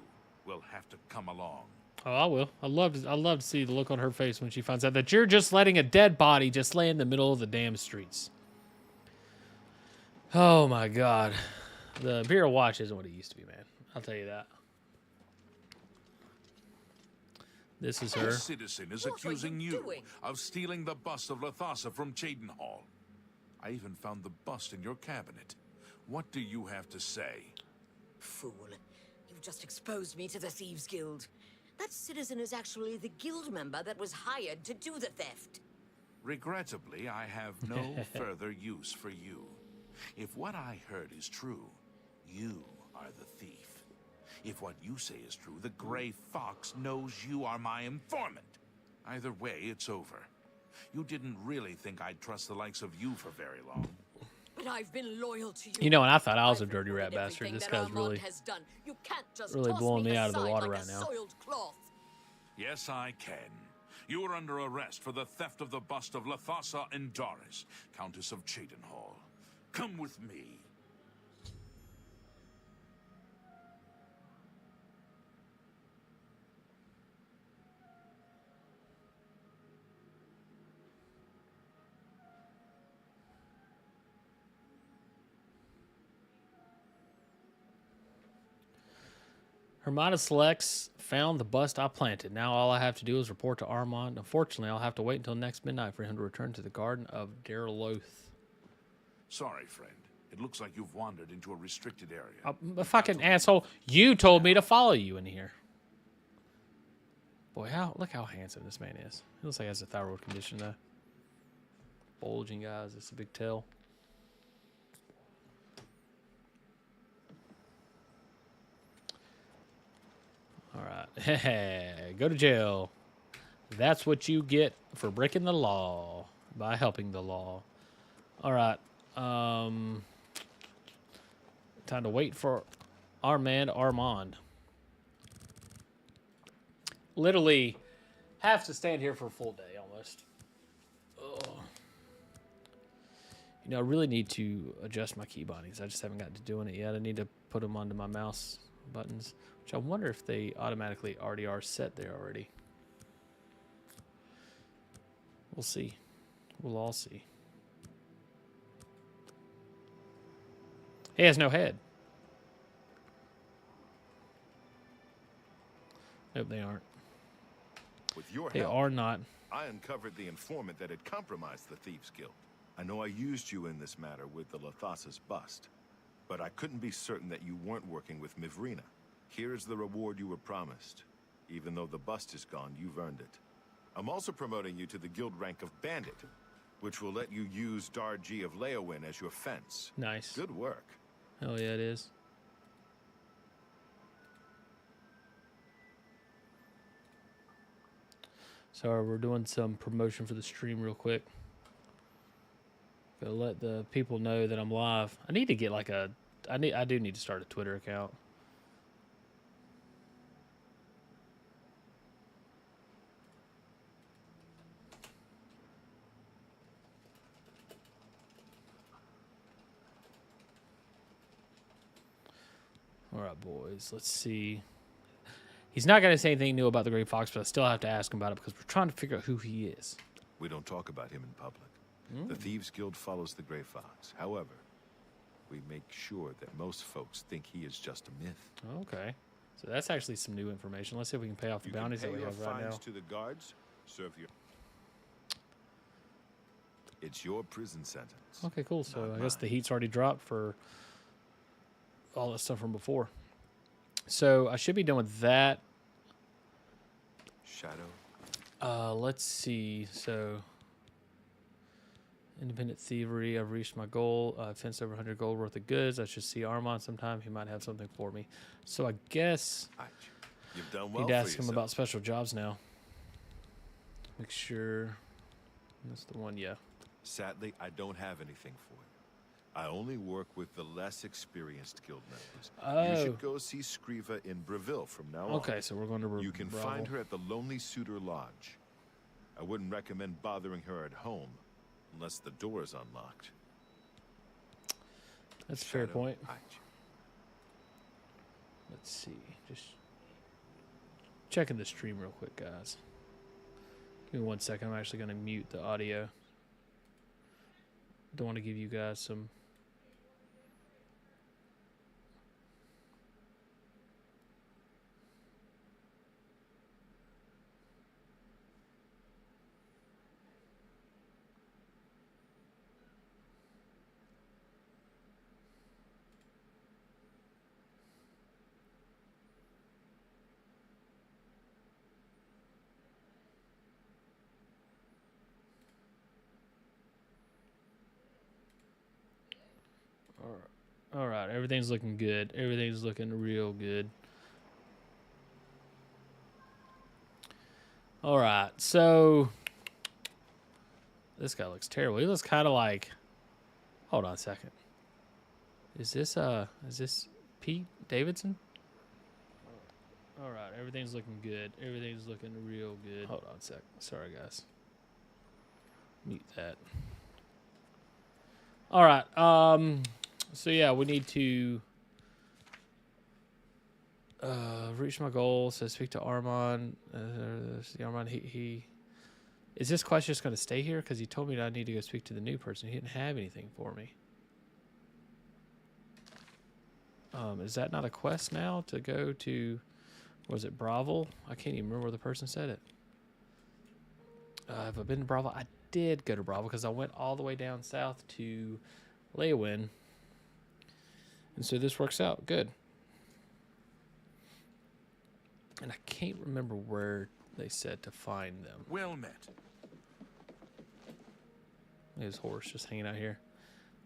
will have to come along. Oh, I will. I love to see the look on her face when she finds out that you're just letting a dead body just lay in the middle of the damn streets. Oh my God. The Imperial Watch isn't what it used to be, man. I'll tell you that. This is her. A citizen is accusing you of stealing the bust of Lathasa from Cheydinhal. I even found the bust in your cabinet. What do you have to say? Fool. You've just exposed me to the Thieves Guild. That citizen is actually the guild member that was hired to do the theft. Regrettably, I have no further use for you. If what I heard is true, you are the thief. If what you say is true, the Grey Fox knows you are my informant. Either way, it's over. You didn't really think I'd trust the likes of you for very long. But I've been loyal to you. You know, and I thought I was a I've dirty rat avoided bastard. everything This that guy's Armand really, has done. You can't just really toss blowing me out of the aside water like right a now. soiled cloth. Yes, I can. You are under arrest for the theft of the bust of Lathasa Indaris, Countess of Cheydinhal. Come with me. Hermanus Lex found the bust I planted. Now all I have to do is report to Armand. Unfortunately, I'll have to wait until next midnight for him to return to the Garden of Derloth. Sorry, friend. It looks like you've wandered into a restricted area. A fucking asshole. You told me to follow you in here. Boy, look how handsome this man is. He looks like he has a thyroid condition, though. Bulging eyes. It's a big tail. All right. Go to jail. That's what you get for breaking the law by helping the law. All right. Time to wait for our man Armand. Literally have to stand here for a full day almost. Ugh. You know, I really need to adjust my key bindings. I just haven't gotten to doing it yet. I need to put them onto my mouse buttons, which I wonder if they automatically already are set there already. We'll see. We'll all see. He has no head. Nope, they aren't. With your They help, are not. I uncovered the informant that had compromised the Thieves Guild. I know I used you in this matter with the Lathasa's bust, but I couldn't be certain that you weren't working with Mivrina. Here's the reward you were promised. Even though the bust is gone, you've earned it. I'm also promoting you to the guild rank of Bandit, which will let you use Darji of Leowin as your fence. Nice. Good work. Hell yeah, it is. Sorry, we're doing some promotion for the stream real quick. Gotta let the people know that I'm live. I need to get like a... I do need to start a Twitter account. All right, boys. Let's see. He's not going to say anything new about the Grey Fox, but I still have to ask him about it because we're trying to figure out who he is. We don't talk about him in public. The Thieves Guild follows the Grey Fox. However, we make sure that most folks think he is just a myth. Okay. So that's actually some new information. Let's see if we can pay off the bounties that we have right now. To the guards, serve your... It's your prison sentence. Okay, cool. So Not I guess the mine. heat's already dropped for all that stuff from before. So I should be done with that. Shadow. Let's see. So independent thievery. I've reached my goal. Fenced over 100 gold worth of goods. I should see Armand sometime. He might have something for me. So I guess You've done well need to for ask him yourself. about special jobs now. Make sure that's the one. Yeah. Sadly, I don't have anything for you. I only work with the less experienced guild members. You should go see Scriva in Breville from now on. Okay, so we're going to... You can find her at the Lonely Suitor Lodge. I wouldn't recommend bothering her at home unless the door is unlocked. That's a fair Shadow point. Eye. Let's see. Just checking the stream real quick, guys. Give me 1 second. I'm actually going to mute the audio. Don't want to give you guys some... All right, everything's looking good. Everything's looking real good. All right, so this guy looks terrible. He looks kind of like... Hold on a second. Is this Pete Davidson? All right, everything's looking good. Everything's looking real good. Hold on a sec. Sorry, guys. Mute that. All right. So yeah, we need to reach my goal. So speak to Armand. Armand, he is this quest just going to stay here? Because he told me that I need to go speak to the new person. He didn't have anything for me. Is that not a quest now to go to Was it Bravo? I can't even remember where the person said it. Have I been to Bravo? I did go to Bravo because I went all the way down south to Leywin. And so this works out good. And I can't remember where they said to find them. Well met. His horse just hanging out here.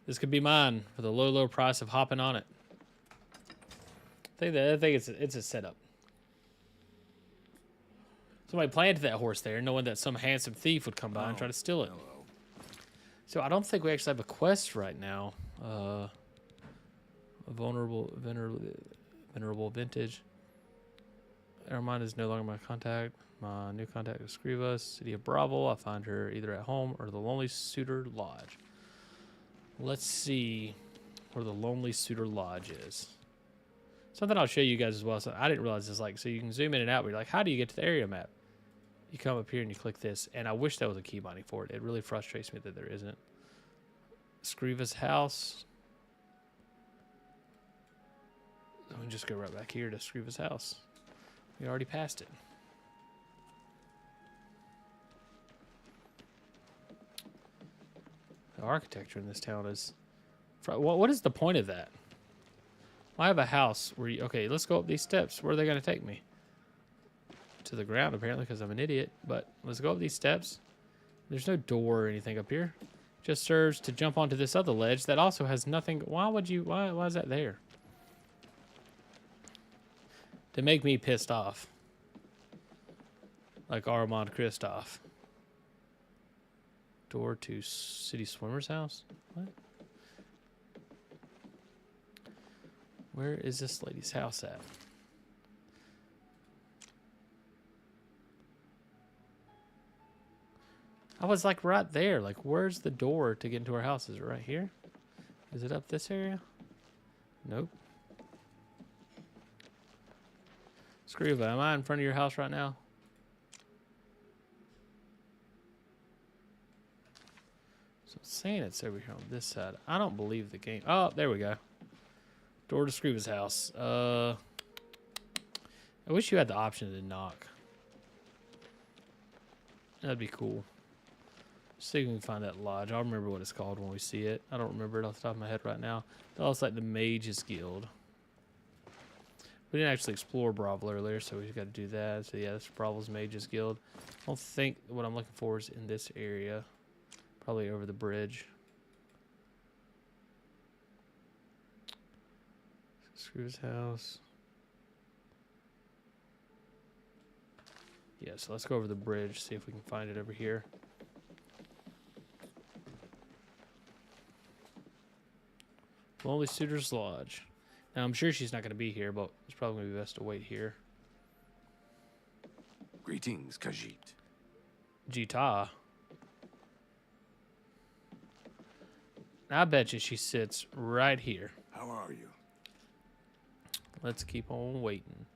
This could be mine for the low, low price of hopping on it. I think it's a setup. Somebody planted that horse there, knowing that some handsome thief would come by and try to steal it. Hello. So I don't think we actually have a quest right now. A venerable vintage. Ermine is no longer my contact. My new contact is Scriva, City of Bravo. I find her either at home or the Lonely Suitor Lodge. Let's see where the Lonely Suitor Lodge is. Something I'll show you guys as well. So I didn't realize this. Like, so you can zoom in and out. But you're like, how do you get to the area map? You come up here and you click this. And I wish there was a key binding for it. It really frustrates me that there isn't. Scriva's house. So we can just go right back here to Scriva's house. We already passed it. The architecture in this town is... What is the point of that? I have a house where you... Okay, let's go up these steps. Where are they going to take me? To the ground, apparently, because I'm an idiot. But let's go up these steps. There's no door or anything up here. Just serves to jump onto this other ledge that also has nothing... Why would you... Why is that there? To make me pissed off. Like Armand Kristoff. Door to City Swimmer's house? What? Where is this lady's house at? I was like right there. Like, where's the door to get into her house? Is it right here? Is it up this area? Nope. Scriva, am I in front of your house right now? So it's saying it's over here on this side. I don't believe the game. Oh, there we go. Door to Scriva's house. I wish you had the option to knock. That'd be cool. See if we can find that lodge. I'll remember what it's called when we see it. I don't remember it off the top of my head right now. That looks like the Mages Guild. We didn't actually explore Bravo earlier, so we've got to do that. So yeah, that's Bravo's Mages Guild. I don't think what I'm looking for is in this area. Probably over the bridge. Screw's house. Yeah, so let's go over the bridge, see if we can find it over here. Lonely Suitor's Lodge. Now, I'm sure she's not going to be here, but it's probably going to be best to wait here. Greetings, Khajiit. Jita. I bet you she sits right here. How are you? Let's keep on waiting.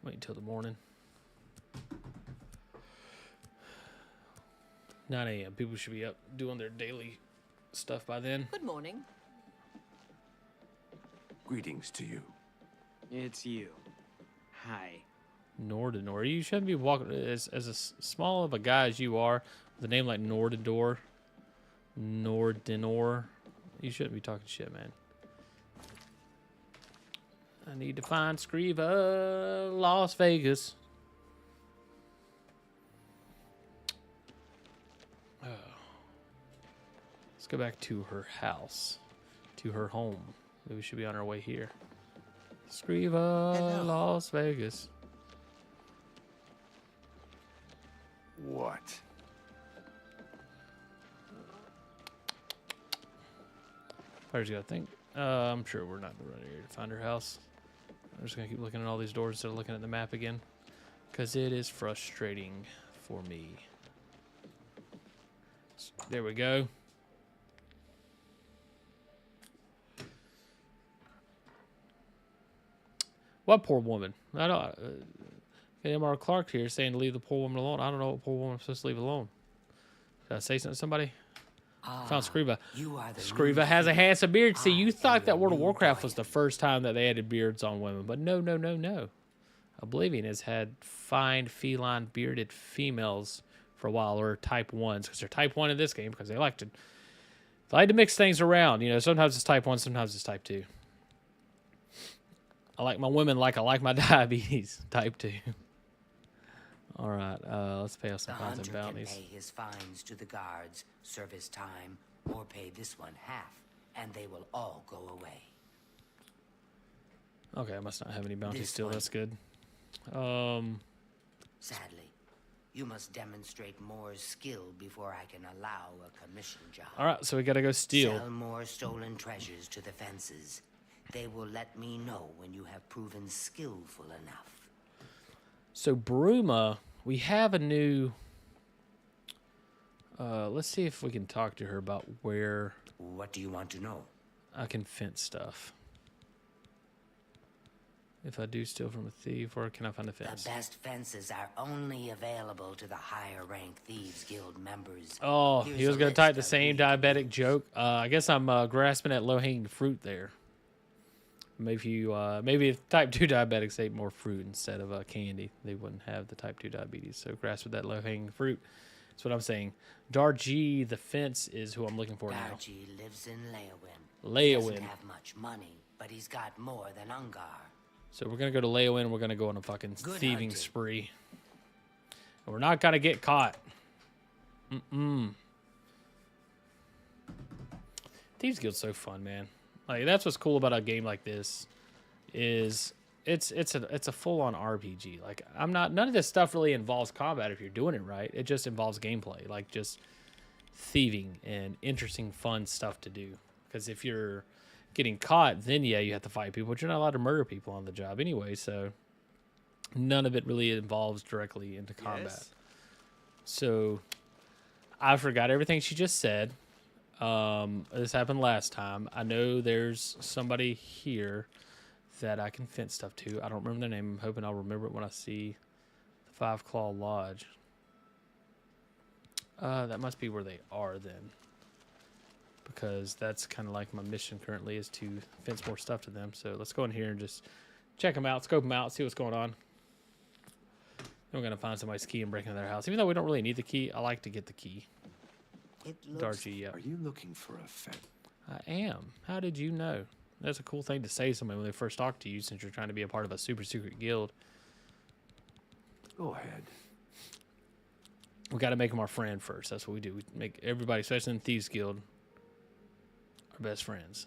Wait until the morning. 9 a.m. People should be up doing their daily stuff by then. Good morning. Greetings to you. It's you. Hi. Nordinor. You shouldn't be walking as small of a guy as you are with a name like Nordinor. Nordinor. You shouldn't be talking shit, man. I need to find Scriva, Las Vegas. Oh. Let's go back to her house, to her home. Maybe we should be on our way here. Scriva, Hello. Las Vegas. What? I just gotta think. I'm sure we're not in the right area to find her house. I'm just gonna keep looking at all these doors instead of looking at the map again, because it is frustrating for me. There we go. What poor woman? I don't. M.R. Clark here saying to leave the poor woman alone. I don't know what poor woman I'm supposed to leave alone. Did I say something to somebody? Found Scriva. Scriva has a handsome beard. See, you thought that World of Warcraft was the first time that they added beards on women, but no, no, no, no. Oblivion has had fine feline bearded females for a while, or type 1s, because they're type 1 in this game because they like to mix things around. You know, sometimes it's type 1, sometimes it's type 2. I like my women like I like my diabetes, type 2. All right, let's pay off some fines and bounties. Can pay his fines to the guards, serve his time, or pay this one half, and they will all go away. Okay, I must not have any bounties This still. one. That's good. Sadly, you must demonstrate more skill before I can allow a commission job. All right, so we got to go steal. Sell more stolen treasures to the fences. They will let me know when you have proven skillful enough. So Bruma, we have a new... let's see if we can talk to her about where... What do you want to know? I can fence stuff. If I do steal from a thief, where can I find a fence? The best fences are only available to the higher rank Thieves Guild members. Oh, Here's he was a going to list type the of same who you can diabetic joke. I guess I'm grasping at low-hanging fruit there. Maybe if type 2 diabetics ate more fruit instead of candy, they wouldn't have the type 2 diabetes. So grasp at that low-hanging fruit. That's what I'm saying. Darji, the fence, is who I'm looking for now. Darji lives in Leowin. Leowin. He doesn't have much money, but he's got more than Ungar. So we're going to go to Leowin, and we're going to go on a fucking Good thieving hunting. spree. And we're not going to get caught. Thieves Guild's so fun, man. Like, that's what's cool about a game like this, is it's a full-on RPG. Like, none of this stuff really involves combat if you're doing it right. It just involves gameplay, like just thieving and interesting, fun stuff to do. Because if you're getting caught, then yeah, you have to fight people, but you're not allowed to murder people on the job anyway, so none of it really involves directly into combat. Yes. So I forgot everything she just said. This happened last time. I know there's somebody here that I can fence stuff to. I don't remember their name. I'm hoping I'll remember it when I see the Five Claw Lodge. That must be where they are then, because that's kind of like my mission currently, is to fence more stuff to them. So let's go in here and just check them out, scope them out, see what's going on. Then we're going to find somebody's key and break into their house. Even though we don't really need the key, I like to get the key. It looks... Darji, yep. Are you looking for a fence? I am. How did you know? That's a cool thing to say to somebody when they first talk to you, since you're trying to be a part of a super secret guild. Go ahead. We got to make them our friend first. That's what we do. We make everybody, especially in Thieves Guild, our best friends.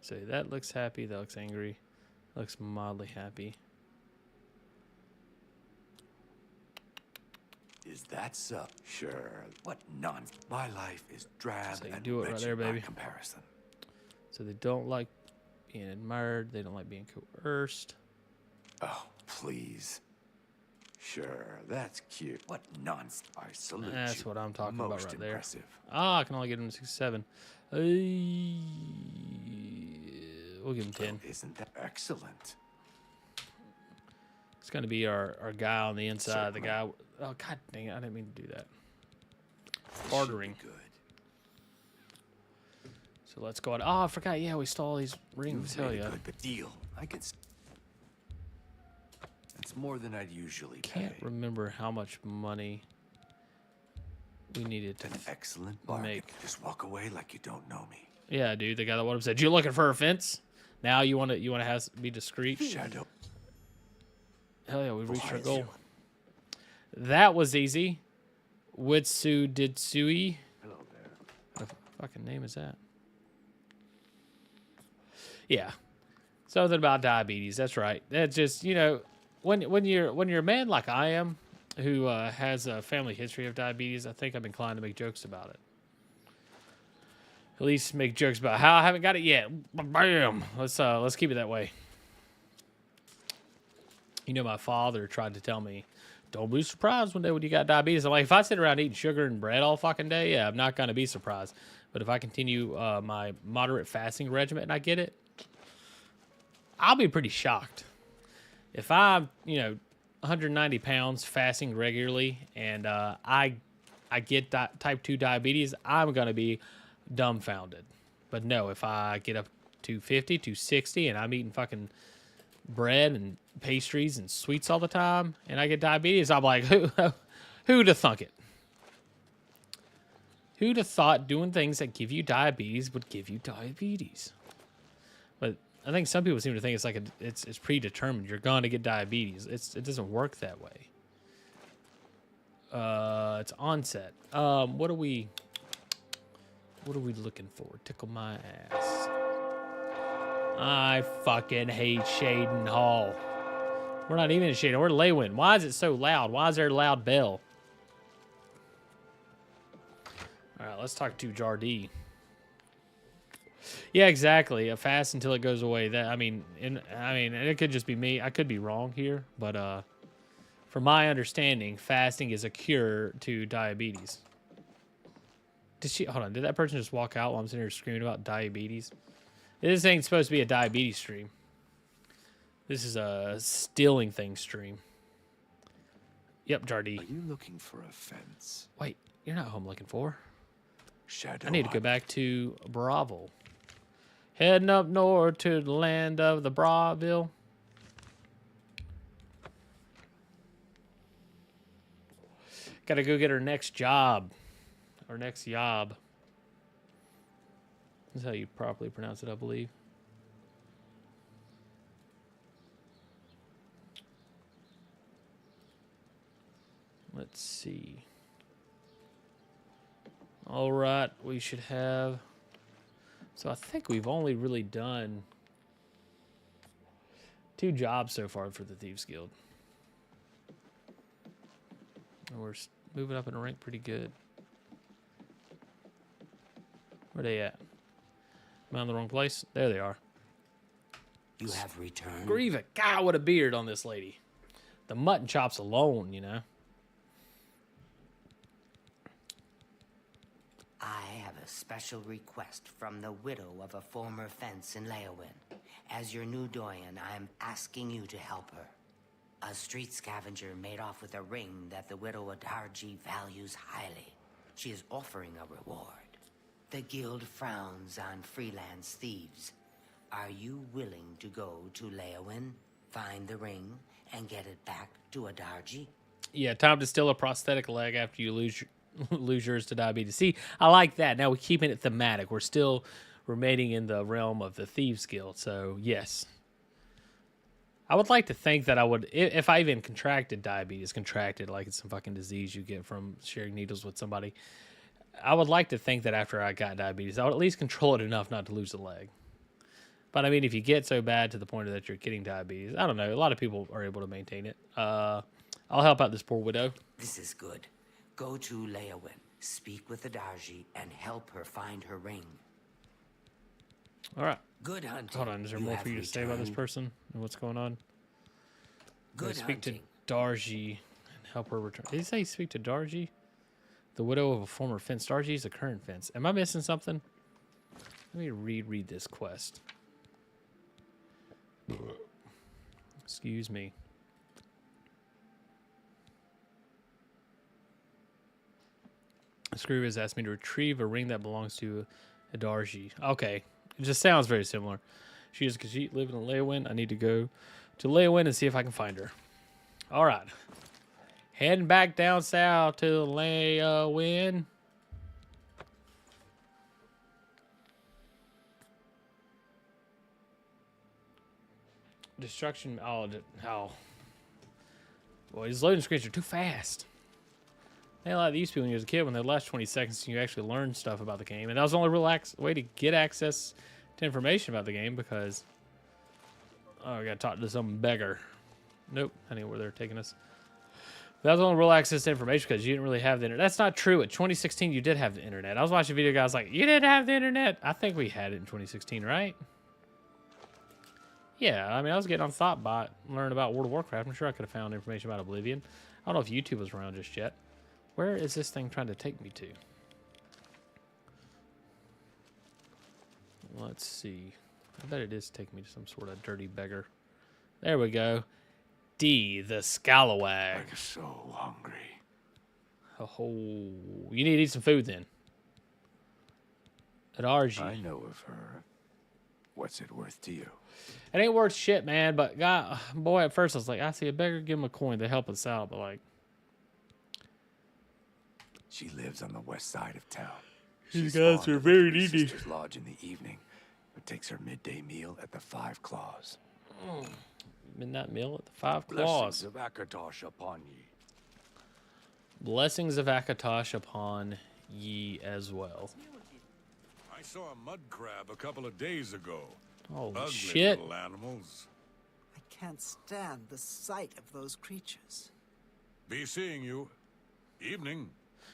So that looks happy. That looks angry. That looks mildly happy. Is that so? Sure. What nonsense. My life is drab So you and do it right rich there, by baby. comparison. So they don't like being admired. They don't like being coerced. Oh, please. Sure, that's cute. What nonsense. I salute you. That's what I'm talking about Most right there. impressive. Ah, I can only get him to 67. We'll give him 10. Oh, isn't that excellent? It's going to be our guy on the inside. Certainly. The guy... Oh, god dang it. I didn't mean to do that. Bartering. Good. So let's go on. Oh, I forgot. Yeah, we stole all these rings. You Hell made yeah. a good deal. I can. That's more than I'd usually Can't pay. remember how much money we needed to An excellent bargain. make. Just walk away like you don't know me. Yeah, dude. The guy that would have said, "You looking for a fence?" Now you want to be discreet. Shadow. Hell yeah, we reached our Why is goal. you- That was easy. Witsu Ditsui. Hello there. What the fucking name is that? Yeah. Something about diabetes. That's right. That's just, when you're a man like I am, who has a family history of diabetes, I think I'm inclined to make jokes about it. At least make jokes about how I haven't got it yet. Bam. Let's keep it that way. My father tried to tell me, don't be surprised one day when you got diabetes. I'm like, if I sit around eating sugar and bread all fucking day, yeah, I'm not going to be surprised. But if I continue my moderate fasting regimen and I get it, I'll be pretty shocked. If I'm, 190 pounds fasting regularly and I get type 2 diabetes, I'm going to be dumbfounded. But no, if I get up to 50, to 60, and I'm eating fucking bread and pastries and sweets all the time, and I get diabetes, I'm like, who'd have thunk it? Who'd have thought doing things that give you diabetes would give you diabetes? But I think some people seem to think it's like it's predetermined. You're going to get diabetes. It doesn't work that way. It's onset. What are we looking for? Tickle my ass. I fucking hate Shaden Hall. We're not even in Shaden. We're in Leywind. Why is it so loud? Why is there a loud bell? All right, let's talk to Jardee. Yeah, exactly. Fast until it goes away. That I mean, it could just be me. I could be wrong here, but from my understanding, fasting is a cure to diabetes. Hold on? Did that person just walk out while I'm sitting here screaming about diabetes? This ain't supposed to be a diabetes stream. This is a stealing thing stream. Yep, Jardee. Are you looking for a fence? Wait, you're not home looking for. Shadow I need to go back to Bravo. Heading up north to the land of the Braville. Gotta go get her next job. Our next yob. That's how you properly pronounce it, I believe. Let's see. All right, we should have... So I think we've only really done 2 jobs so far for the Thieves Guild. And we're moving up in the rank pretty good. Where they at? Am I in the wrong place? There they are. You have returned. Grieve it. God, what a beard on this lady. The mutton chops alone, you know. I have a special request from the widow of a former fence in Leywind. As your new doyen, I am asking you to help her. A street scavenger made off with a ring that the widow Adarji values highly. She is offering a reward. The guild frowns on freelance thieves. Are you willing to go to Leywind, find the ring, and get it back to Adarji? Yeah, time to steal a prosthetic leg after you lose yours to diabetes. See, I like that. Now we're keeping it thematic. We're still remaining in the realm of the Thieves Guild. So, yes. I would like to think that I would, if I even contracted diabetes, like it's some fucking disease you get from sharing needles with somebody, I would like to think that after I got diabetes, I would at least control it enough not to lose a leg. But I mean, if you get so bad to the point that you're getting diabetes, I don't know. A lot of people are able to maintain it. I'll help out this poor widow. This is good. Go to Leywind, speak with Adarji, and help her find her ring. All right. Good hunting. Hold on. Is there more for you to say about this person and what's going on? Good speak hunting. to Darji and help her return. Did he say speak to Darji? The widow of a former fence. Darji is a current fence. Am I missing something? Let me reread this quest. Excuse me. Screw has asked me to retrieve a ring that belongs to Adarji. Okay. It just sounds very similar. She is Khajiit living in Leywind. I need to go to Leywind and see if I can find her. All right. Heading back down south to Leywind. Destruction. Oh, how? Boy, these loading screens are too fast. They a lot of these people when you was a kid, when they last 20 seconds, you actually learn stuff about the game. And that was the only real way to get access to information about the game because... Oh, I gotta talk to some beggar. Nope, I know where they're taking us. That was the only real access to information because you didn't really have the internet. That's not true. In 2016, you did have the internet. I was watching a video, guys like, you didn't have the internet. I think we had it in 2016, right? Yeah, I mean, I was getting on Thoughtbot, learning about World of Warcraft. I'm sure I could have found information about Oblivion. I don't know if YouTube was around just yet. Where is this thing trying to take me to? Let's see. I bet it is taking me to some sort of dirty beggar. There we go. D, the Scalawag. I'm so hungry. Oh, you need to eat some food then. At RG. I know of her. What's it worth to you? It ain't worth shit, man. But God, boy, at first I was like, I see a beggar, give him a coin to help us out. But like, She lives on the west side of town. These She's guys fond are of the very Three needy. Sisters Lodge in the evening, but takes her midday meal at the Five Claws. midnight meal at the Five Blessings Claws. of Akatosh upon ye. Blessings of Akatosh upon ye as well. I saw a mud crab a couple of days ago. Holy Ugly shit. little animals. I can't stand the sight of those creatures. Be seeing you. Evening.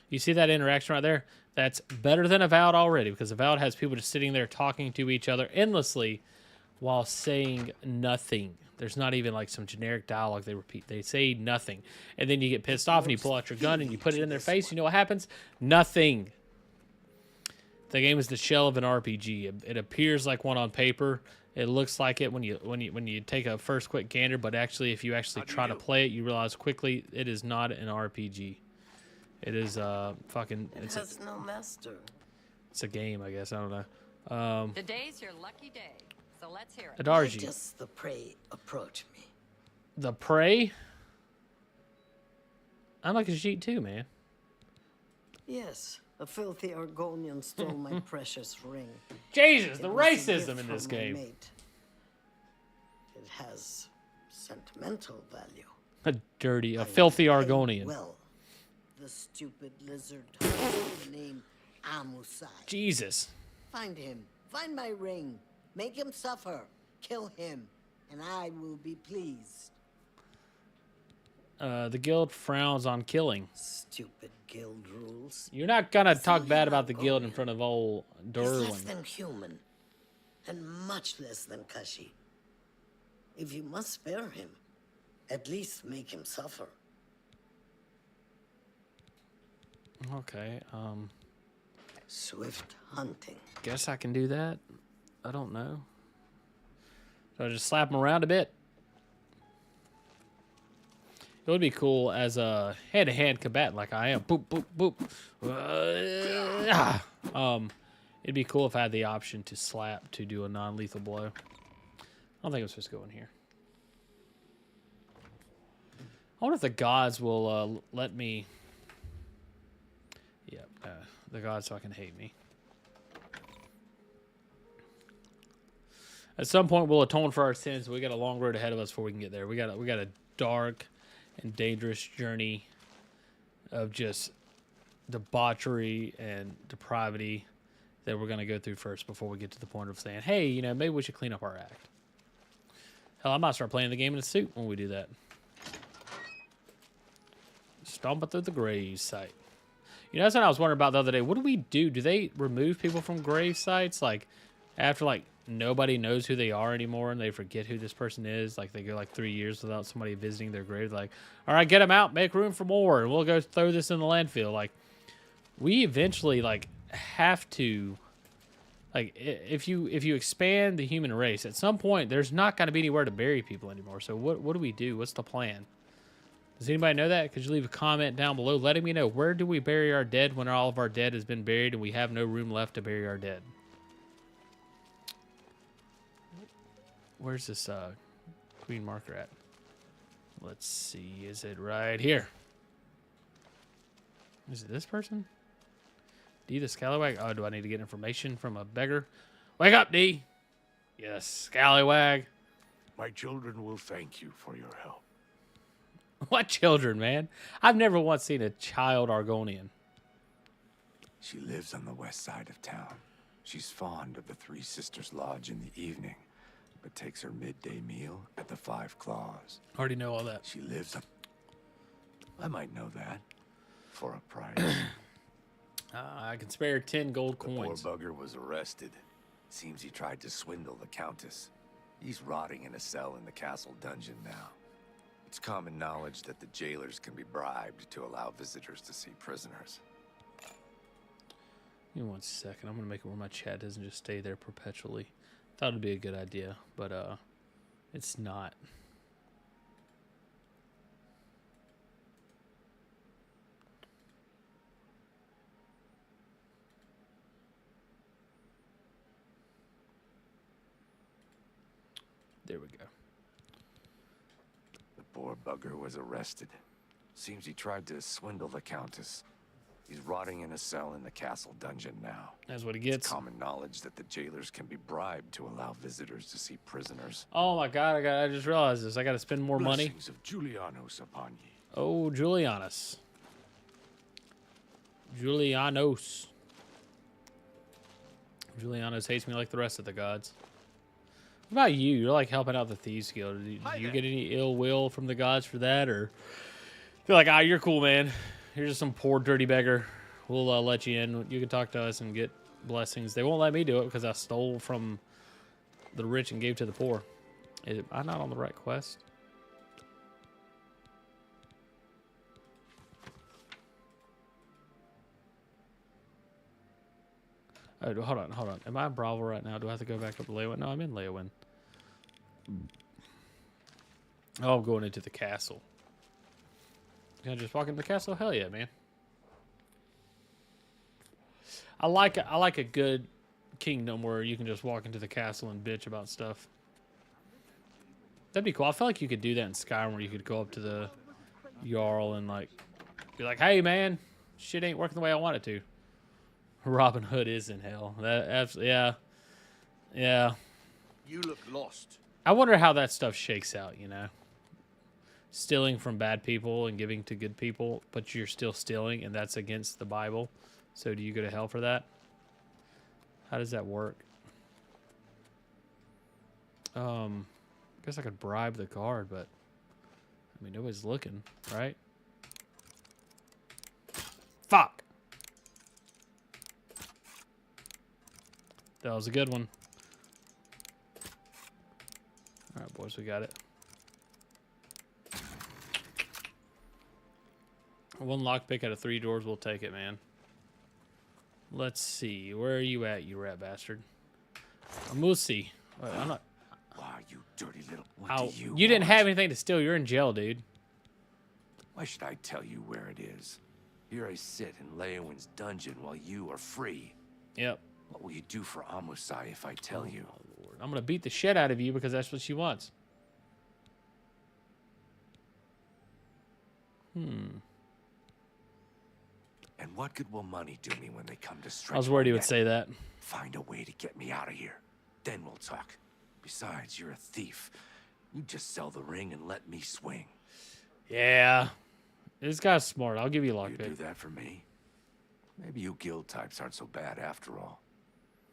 You see that interaction right there? That's better than Avowed already, because Avowed has people just sitting there talking to each other endlessly while saying nothing. There's not even like some generic dialogue they repeat. They say nothing. And then you get pissed off and you pull out your gun and you put it in their face. You know what happens? Nothing. The game is the shell of an RPG. It appears like one on paper. It looks like it when you take a first quick gander, but actually if you actually try to play it, you realize quickly it is not an RPG. It is fucking. It has no master. It's a game, I guess. I don't know. Today's your lucky day, so let's hear it. Adarji. Why does the prey approach me? The prey? I'm like a sheet too, man. Yes, a filthy Argonian stole my precious ring. Jesus, It the was a racism gift in this from my game. mate. It has sentimental value. A dirty, I a filthy will pay Argonian. Well, the stupid lizard with the name Amusai. Jesus. Find him. Find my ring. Make him suffer. Kill him, and I will be pleased. The guild frowns on killing. Stupid guild rules. You're not gonna talk bad about the guild in front of old He's less Derwin. than human, and much less than Kashi. If you must spare him, at least make him suffer. Okay, Swift hunting. guess I can do that. I don't know. So I just slap him around a bit. It would be cool as a hand-to-hand combatant like I am. Boop, boop, boop. It'd be cool if I had the option to slap to do a non-lethal blow. I don't think I'm supposed to go in here. I wonder if the gods will let me... Yep, the gods fucking hate me. At some point, we'll atone for our sins. We got a long road ahead of us before we can get there. We got a dark and dangerous journey of just debauchery and depravity that we're going to go through first before we get to the point of saying, hey, you know, maybe we should clean up our act. Hell, I might start playing the game in a suit when we do that. Stomping through the grave site. You know, that's what I was wondering about the other day. What do we do? Do they remove people from grave sites? Like, after, like, nobody knows who they are anymore and they forget who this person is? Like, they go, like, 3 years without somebody visiting their grave. Like, all right, get them out. Make room for more. And we'll go throw this in the landfill. Like, we eventually, like, have to... Like, if you expand the human race, at some point, there's not going to be anywhere to bury people anymore. So what do we do? What's the plan? Does anybody know that? Could you leave a comment down below letting me know, where do we bury our dead when all of our dead has been buried and we have no room left to bury our dead? Where's this queen marker at? Let's see. Is it right here? Is it this person? D the Scallywag? Oh, do I need to get information from a beggar? Wake up, D! Yes, Scallywag. My children will thank you for your help. What children, man? I've never once seen a child Argonian. She lives on the west side of town. She's fond of the Three Sisters Lodge in the evening, but takes her midday meal at the Five Claws. Already know all that. She lives on... I might know that. For a price. I can spare 10 gold coins. The poor bugger was arrested. Seems he tried to swindle the Countess. He's rotting in a cell in the castle dungeon now. It's common knowledge that the jailers can be bribed to allow visitors to see prisoners. Give me 1 second. I'm going to make it where my chat doesn't just stay there perpetually. Thought it'd be a good idea, but it's not. There we go. The poor bugger was arrested. Seems he tried to swindle the Countess. He's rotting in a cell in the castle dungeon now. That's what he gets. It's common knowledge that the jailers can be bribed to allow visitors to see prisoners. Oh my God! I just realized this. I got to spend more money. Blessings of Julianos upon ye. Oh, Julianus. Julianos. Julianos hates me like the rest of the gods. What about you? You're like helping out the Thieves Guild. Did you get any ill will from the gods for that, or feel like, you're cool, man? You're just some poor dirty beggar. We'll let you in. You can talk to us and get blessings. They won't let me do it because I stole from the rich and gave to the poor. Am I not on the right quest? Oh, hold on. Am I in Bravo right now? Do I have to go back up to Leowin? No, I'm in Leowin. Oh, I'm going into the castle. Can I just walk into the castle? Hell yeah, man. I like a good kingdom where you can just walk into the castle and bitch about stuff. That'd be cool. I feel like you could do that in Skyrim, where you could go up to the Jarl and like be like, "Hey, man, shit ain't working the way I want it to." Robin Hood is in hell. That absolutely, yeah. You look lost. I wonder how that stuff shakes out. You know, stealing from bad people and giving to good people, but you're still stealing, and that's against the Bible. So do you go to hell for that? How does that work? I guess I could bribe the guard, but I mean, nobody's looking, right? Fuck. That was a good one. All right, boys, we got it. One lockpick out of 3 doors, we'll take it, man. Let's see. Where are you at, you rat bastard? We'll see. Wait, I'm not. Wow, you dirty little. What do you didn't have anything to steal. You're in jail, dude. Why should I tell you where it is? Here I sit in Leowin's dungeon while you are free. Yep. What will you do for Amusai if I tell you? Lord. I'm gonna beat the shit out of you because that's what she wants. And what good will money do me when they come to stretch? I was worried he my would neck? say that. Find a way to get me out of here. Then we'll talk. Besides, you're a thief. You just sell the ring and let me swing. Yeah. This guy's smart. I'll give you a You lockpick. do that for me? Maybe you guild types aren't so bad after all.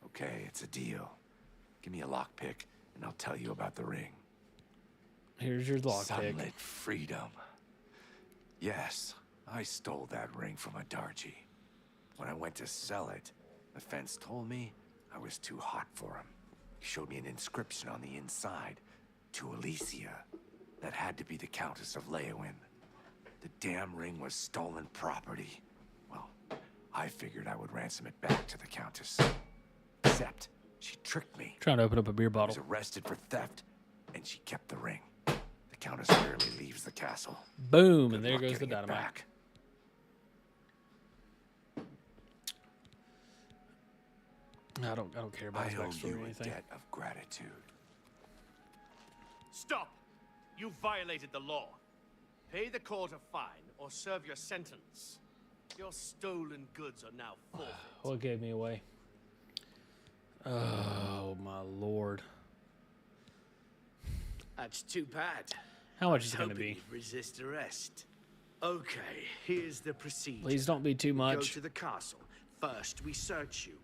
Okay, it's a deal. Give me a lockpick, and I'll tell you about the ring. Here's your lockpick. Sunlit freedom. Yes, I stole that ring from a Darji. When I went to sell it, the fence told me I was too hot for him. He showed me an inscription on the inside, to Alicia. That had to be the Countess of Leowin. The damn ring was stolen property. Well, I figured I would ransom it back to the Countess. Except, she tricked me. Trying to open up a beer I bottle. was arrested for theft, and she kept the ring. The Countess rarely leaves the castle. Boom, Good and there luck goes the getting it dynamite. back. I don't care about I his owe backstory or you a anything. debt of gratitude. Stop! You violated the law. Pay the court a fine or serve your sentence. Your stolen goods are now forfeit. What gave me away? Oh my lord! That's too bad. How much is it Hoping gonna be? you'd resist arrest. Okay, here's the procedure. Please don't be too Go much. to the castle. First, we search you,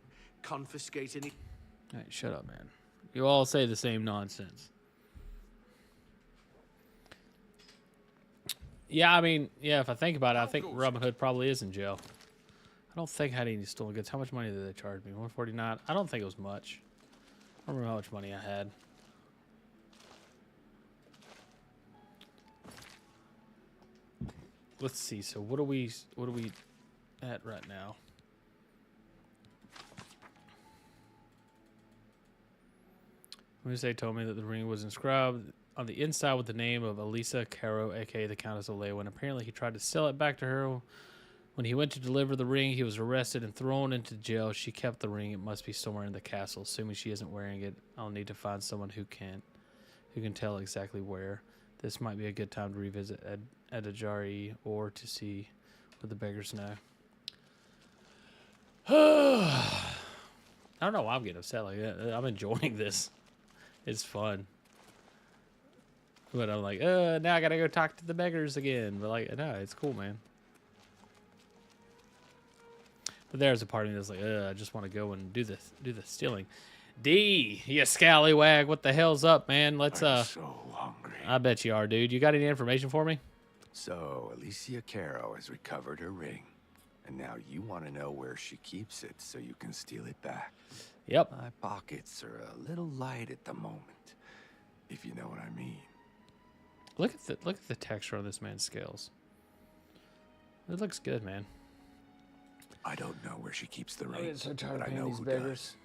confiscate any. All right, shut up, man. You all say the same nonsense. Yeah, I mean, yeah, if I think about it, I think Robin Hood probably is in jail. I don't think I had any stolen goods. How much money did they charge me? 149. I don't think it was much. I don't remember how much money I had. Let's see. So what are we at right now? Wednesday told me that the ring was inscribed on the inside with the name of Elisa Caro, aka the Countess of Leowin. Apparently, he tried to sell it back to her. When he went to deliver the ring, he was arrested and thrown into jail. She kept the ring. It must be somewhere in the castle. Assuming she isn't wearing it, I'll need to find someone who can. who can tell exactly where. This might be a good time to revisit Edajari or to see what the beggars know. I don't know why I'm getting upset like that. I'm enjoying this. It's fun. But I'm like, now I gotta go talk to the beggars again. But like, no, it's cool, man. But there's a part of me that's like, I just want to go and do the stealing. D, you scallywag, what the hell's up, man? Let's I'm so hungry. I bet you are, dude. You got any information for me? So, Alicia Caro has recovered her ring. And now you want to know where she keeps it so you can steal it back. Yep. My pockets are a little light at the moment, if you know what I mean. Look at the texture on this man's scales. It looks good, man. I don't know where she keeps the I ring, get so tired but of I paying know these who beggars. does.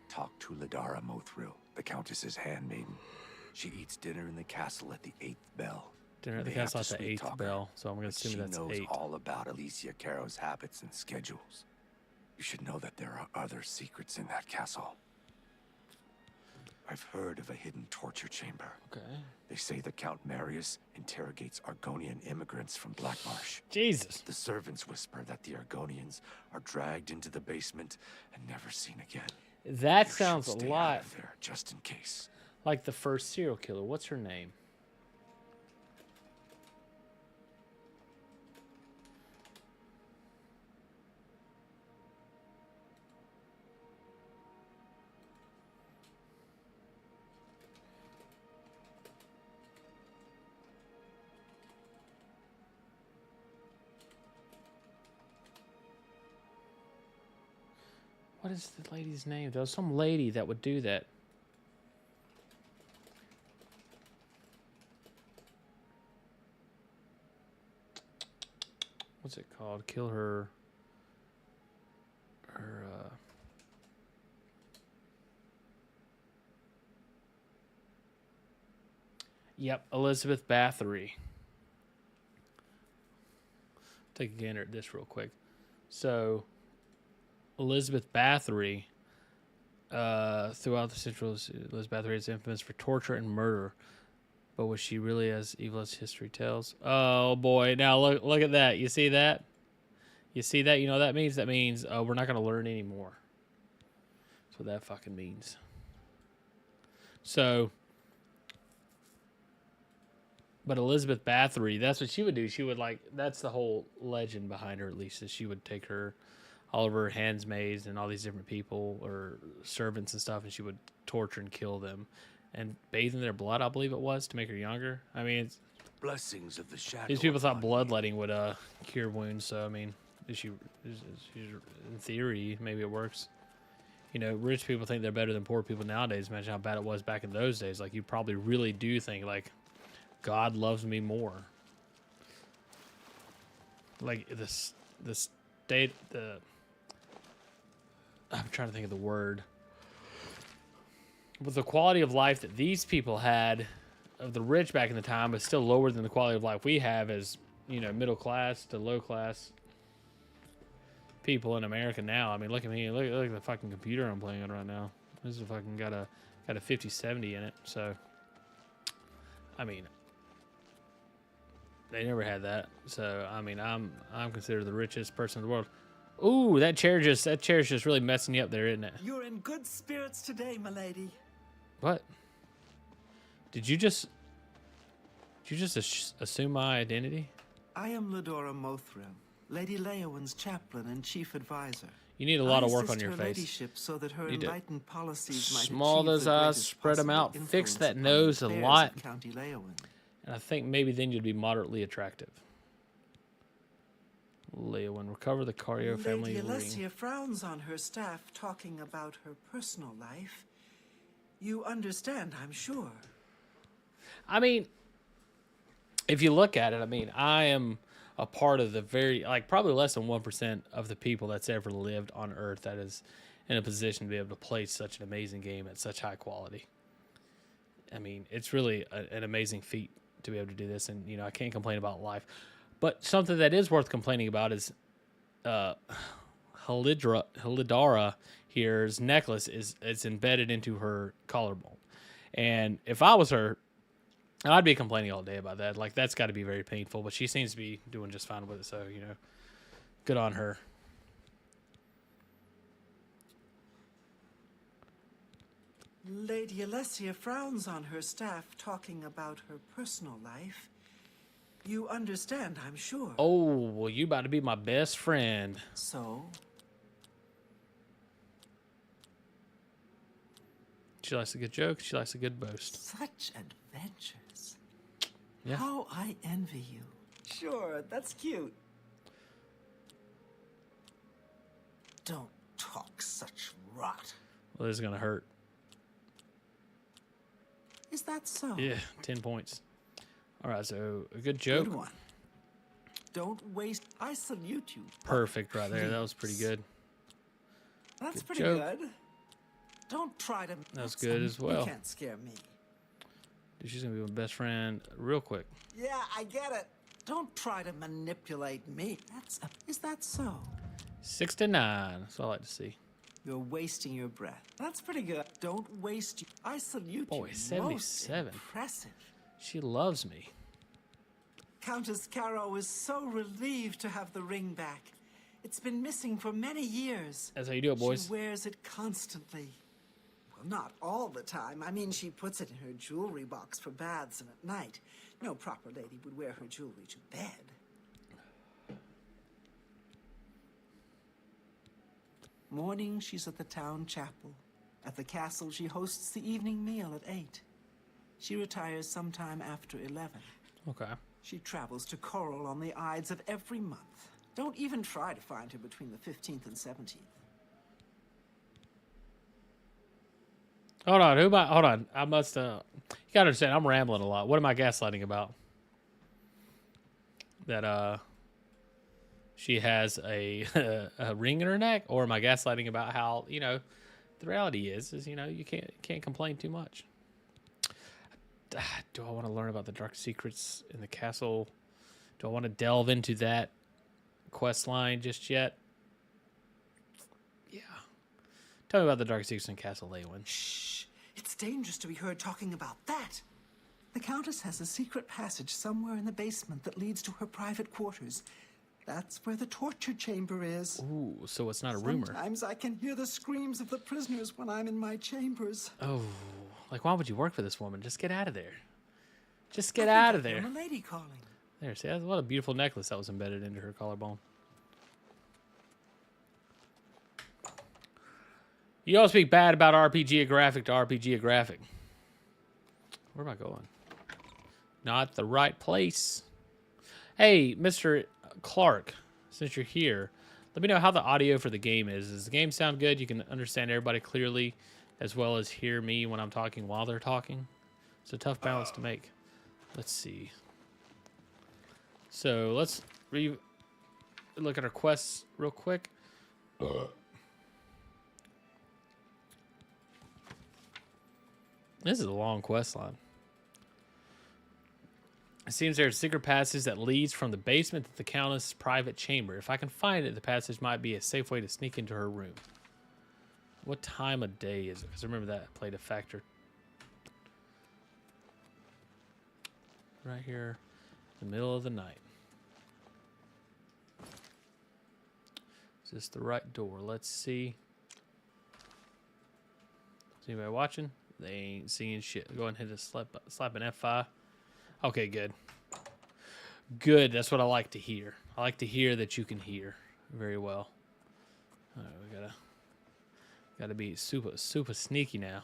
Talk to Ladara Mothril, the Countess's handmaiden. She eats dinner in the castle at the 8th bell. Dinner at the They have castle at to the 8th sweet-talk bell, so I'm going to But assume that's she knows 8. all about Alicia Caro's habits and schedules. You should know that there are other secrets in that castle. I've heard of a hidden torture chamber. Okay. They say the Count Marius interrogates Argonian immigrants from Blackmarsh. Jesus. The servants whisper that the Argonians are dragged into the basement and never seen again. That You sounds should a stay lot out of there, just in case. like the first serial killer. What's her name? What is the lady's name? There was some lady that would do that. What's it called? Kill her. Yep, Elizabeth Bathory. Take a gander at this real quick. So, Elizabeth Bathory, throughout the Central, Elizabeth Bathory is infamous for torture and murder. But was she really as evil as history tells? Oh boy! Now look at that. You see that? You see that? You know what that means? That means we're not going to learn anymore. That's what that fucking means. So, but Elizabeth Bathory, that's what she would do. She would that's the whole legend behind her, at least, is she would take all of her handsmaids and all these different people or servants and stuff, and she would torture and kill them and bathe in their blood, I believe it was, to make her younger. I mean, Blessings of the shadow. these people thought bloodletting would cure wounds, so I mean, in theory, maybe it works. You know, rich people think they're better than poor people nowadays. Imagine how bad it was back in those days. Like, you probably really do think, like, God loves me more. Like, the state, I'm trying to think of the word. But the quality of life that these people had of the rich back in the time is still lower than the quality of life we have as, you know, middle class to low class people in America now. I mean, look at me. Look at the fucking computer I'm playing on right now. This is fucking got a 5070 in it. So, I mean, they never had that. So, I mean, I'm considered the richest person in the world. Ooh, that chair's just really messing you up there, isn't it? You're in good spirits today, milady. What? Did you just assume my identity? I am Ladora Mothril, Lady Leowyn's chaplain and chief advisor. You need a lot of work on assist your her face. ladyship so that her Need to enlightened policies might small achieve those the eyes, greatest spread them possible out, fix influence that upon nose the a affairs lot, of County Leowyn. and I think maybe then you'd be moderately attractive. Leowyn, recover the Cario family Lady ring. Alessia frowns on her staff talking about her personal life. You understand, I'm sure. I mean, if you look at it, I mean, I am a part of the probably less than 1% of the people that's ever lived on Earth that is in a position to be able to play such an amazing game at such high quality. I mean, it's really an amazing feat to be able to do this, and, you know, I can't complain about life. But something that is worth complaining about is Halidara here's necklace is embedded into her collarbone. And if I was her, I'd be complaining all day about that. Like, that's got to be very painful, but she seems to be doing just fine with it, so, you know, good on her. Lady Alessia frowns on her staff talking about her personal life. You understand, I'm sure. Oh, well, you about to be my best friend. So? She likes a good joke. She likes a good boast. Such adventures. Yeah. How I envy you. Sure, that's cute. Don't talk such rot. Well, this is going to hurt. Is that so? Yeah, 10 points. All right, so a good joke. Good one. Don't waste. I salute you. Perfect right there. That was pretty good. That's Good pretty joke. good. Don't try to. That was good as well. You can't scare me. Dude, she's going to be my best friend real quick. Yeah, I get it. Don't try to manipulate me. Is that so? 6 to 9. That's what I like to see. You're wasting your breath. That's pretty good. Don't waste. I salute you. Boy, 77. Most impressive. She loves me. Countess Caro is so relieved to have the ring back. It's been missing for many years. That's how you do it, boys. She wears it constantly. Well, not all the time. I mean, she puts it in her jewelry box for baths and at night. No proper lady would wear her jewelry to bed. Morning, she's at the town chapel. At the castle, she hosts the evening meal at 8. She retires sometime after 11. Okay. She travels to Coral on the Ides of every month. Don't even try to find her between the 15th and 17th. Hold on. Hold on. I must, you gotta understand, I'm rambling a lot. What am I gaslighting about? That, she has a, a ring in her neck? Or am I gaslighting about how, you know, the reality is, you know, you can't complain too much. Do I want to learn about the dark secrets in the castle? Do I want to delve into that quest line just yet? Yeah. Tell me about the dark secrets in Castle Leywyn. Shh! It's dangerous to be heard talking about that. The Countess has a secret passage somewhere in the basement that leads to her private quarters. That's where the torture chamber is. Ooh, so it's not a rumor. Sometimes I can hear the screams of the prisoners when I'm in my chambers. Oh, like why would you work for this woman? Just get out of there. Just get out of there. I'm a lady calling. There, see, what a beautiful necklace that was embedded into her collarbone. You don't speak bad about RPG-graphic to RPG-graphic. Where am I going? Not the right place. Hey, Mr. Clark, since you're here, let me know how the audio for the game is. Does the game sound good? You can understand everybody clearly as well as hear me when I'm talking while they're talking. It's a tough balance to make. Let's see. So let's look at our quests real quick. This is a long quest line. It seems there's a secret passage that leads from the basement to the Countess' private chamber. If I can find it, the passage might be a safe way to sneak into her room. What time of day is it? Because remember that played a factor. Right here, in the middle of the night. Is this the right door? Let's see. Is anybody watching? They ain't seeing shit. Go ahead and hit a slap an F5. Okay, good. Good. That's what I like to hear. I like to hear that you can hear very well. All right, we gotta be super sneaky now.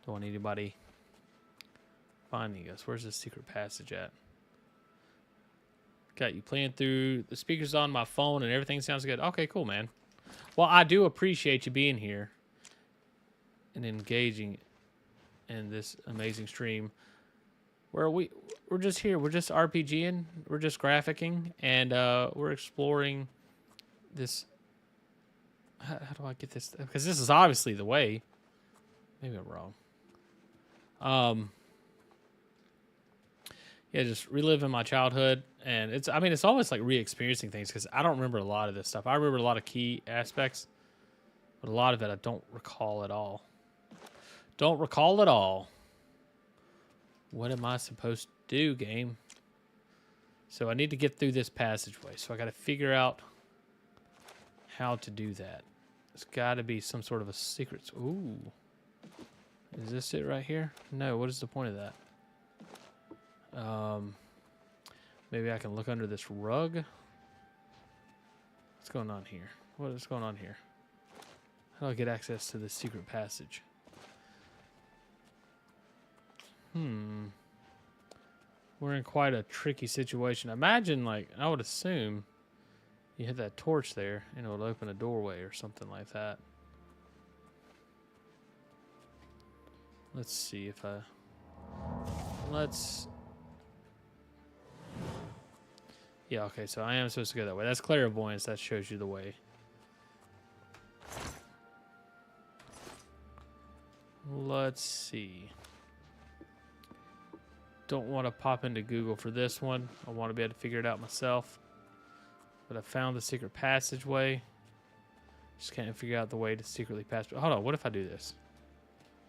Don't want anybody finding us. Where's the secret passage at? Got you playing through the speakers on my phone and everything sounds good. Okay, cool, man. Well, I do appreciate you being here and engaging in this amazing stream. We're just here. We're just RPGing. We're just graphicking, and we're exploring this. How do I get this? Because this is obviously the way. Maybe I'm wrong. Yeah, just reliving my childhood, and it's almost like re-experiencing things because I don't remember a lot of this stuff. I remember a lot of key aspects, but a lot of it I don't recall at all. Don't recall at all. What am I supposed to do, game? So I need to get through this passageway. So I got to figure out how to do that. There's got to be some sort of a secret. Ooh. Is this it right here? No, what is the point of that? Maybe I can look under this rug. What's going on here? What is going on here? How do I get access to this secret passage? We're in quite a tricky situation. Imagine, like, I would assume you hit that torch there and it would open a doorway or something like that. Let's see if I... Yeah, okay, so I am supposed to go that way. That's clairvoyance. That shows you the way. Let's see. Don't want to pop into Google for this one. I want to be able to figure it out myself. But I found the secret passageway. Just can't figure out the way to secretly pass. Hold on, what if I do this?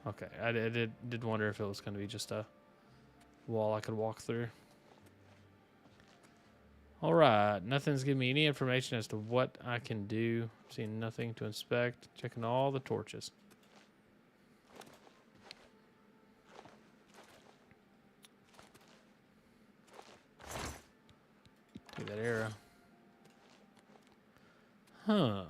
Okay, I did wonder if it was going to be just a wall I could walk through. Alright, nothing's giving me any information as to what I can do. Seeing nothing to inspect. Checking all the torches. Take that arrow. Huh.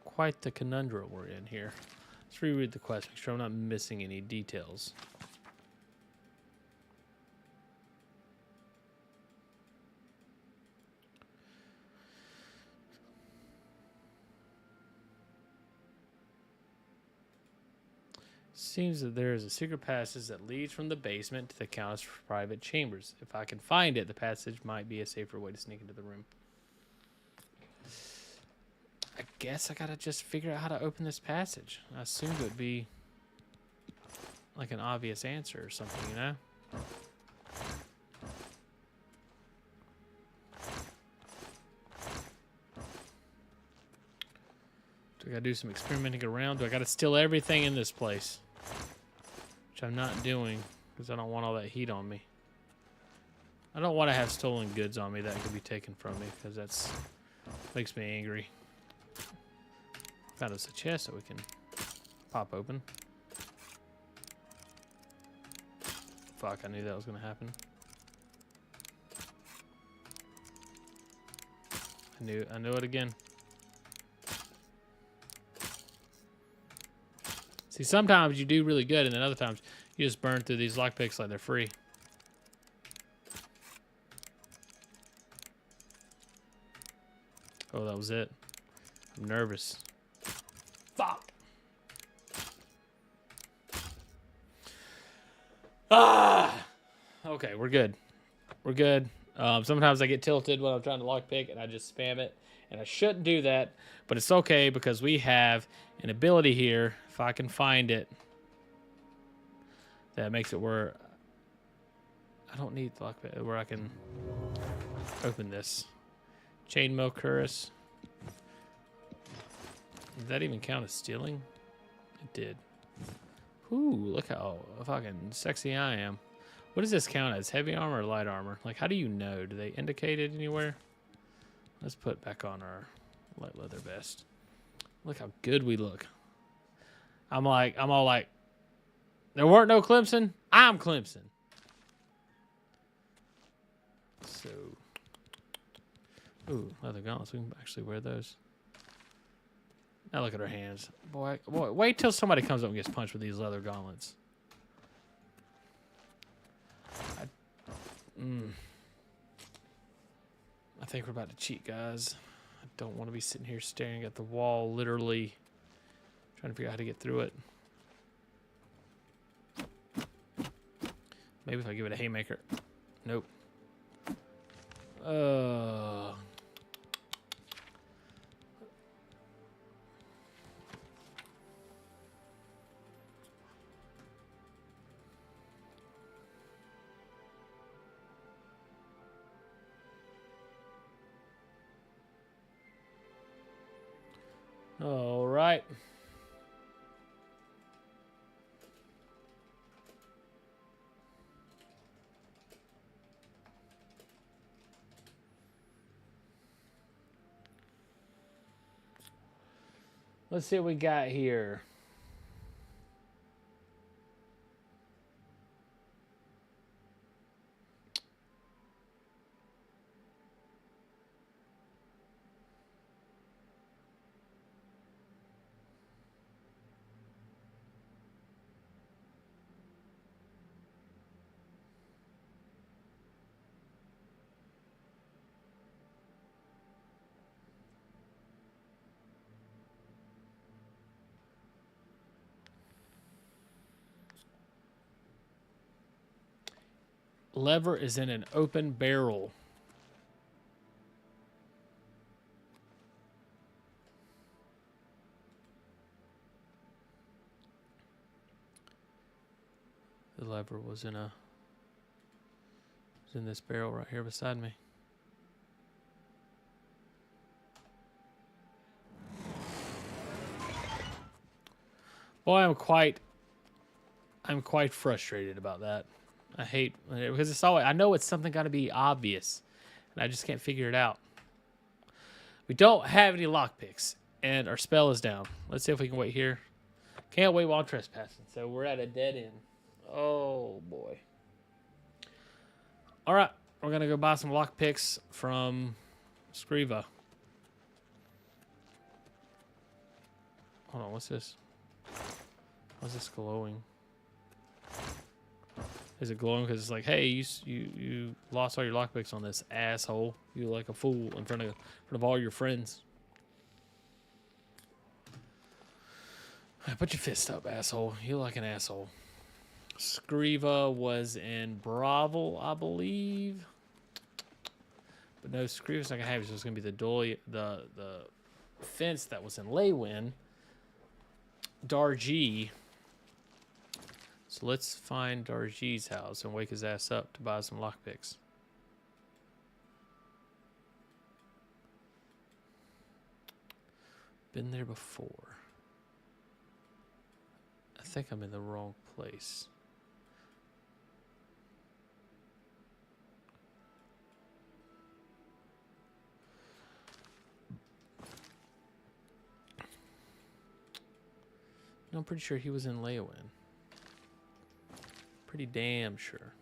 Quite the conundrum we're in here. Let's reread the quest, make sure I'm not missing any details. Seems that there is a secret passage that leads from the basement to the Countess' private chambers. If I can find it, the passage might be a safer way to sneak into the room. I guess I gotta just figure out how to open this passage. I assumed it would be like an obvious answer or something, you know? Do I gotta do some experimenting around? Do I gotta steal everything in this place? Which I'm not doing because I don't want all that heat on me. I don't want to have stolen goods on me that could be taken from me because that's makes me angry. Found us a chest that we can pop open. Fuck, I knew that was gonna happen. I knew it again. See, sometimes you do really good, and then other times you just burn through these lockpicks like they're free. Oh, that was it. I'm nervous. Fuck. Ah! Okay, we're good. We're good. Sometimes I get tilted when I'm trying to lockpick, and I just spam it. And I shouldn't do that, but it's okay because we have an ability here, if I can find it, that makes it where I don't need the lockpick, where I can open this. Chainmail cuirass. Did that even count as stealing? It did. Ooh, look how fucking sexy I am. What does this count as? Heavy armor or light armor? Like, how do you know? Do they indicate it anywhere? Let's put back on our light leather vest. Look how good we look. I'm all like, there weren't no Clemson. I'm Clemson. So, ooh, leather gauntlets. We can actually wear those. Now look at our hands. Boy, wait till somebody comes up and gets punched with these leather gauntlets. I think we're about to cheat, guys. I don't want to be sitting here staring at the wall, literally trying to figure out how to get through it. Maybe if I give it a haymaker. Nope. right. Let's see what we got here. Lever is in an open barrel. The lever was in this barrel right here beside me. Boy, I'm quite frustrated about that. I hate because it's always, I know it's something got to be obvious, and I just can't figure it out. We don't have any lockpicks, and our spell is down. Let's see if we can wait here. Can't wait while trespassing, so we're at a dead end. Oh boy. All right, we're gonna go buy some lockpicks from Scriva. Hold on, what's this? What's this glowing? Is it glowing because it's like, hey, you lost all your lockpicks on this, asshole. You like a fool in front of all your friends. Put your fist up, asshole. You like an asshole. Scriva was in Bravel, I believe. But no, Scriva's not gonna have it, so it's gonna be the fence that was in Leywin. Darji. So let's find Darji's house and wake his ass up to buy some lockpicks. Been there before. I think I'm in the wrong place. No, I'm pretty sure he was in Leywin. Pretty damn sure.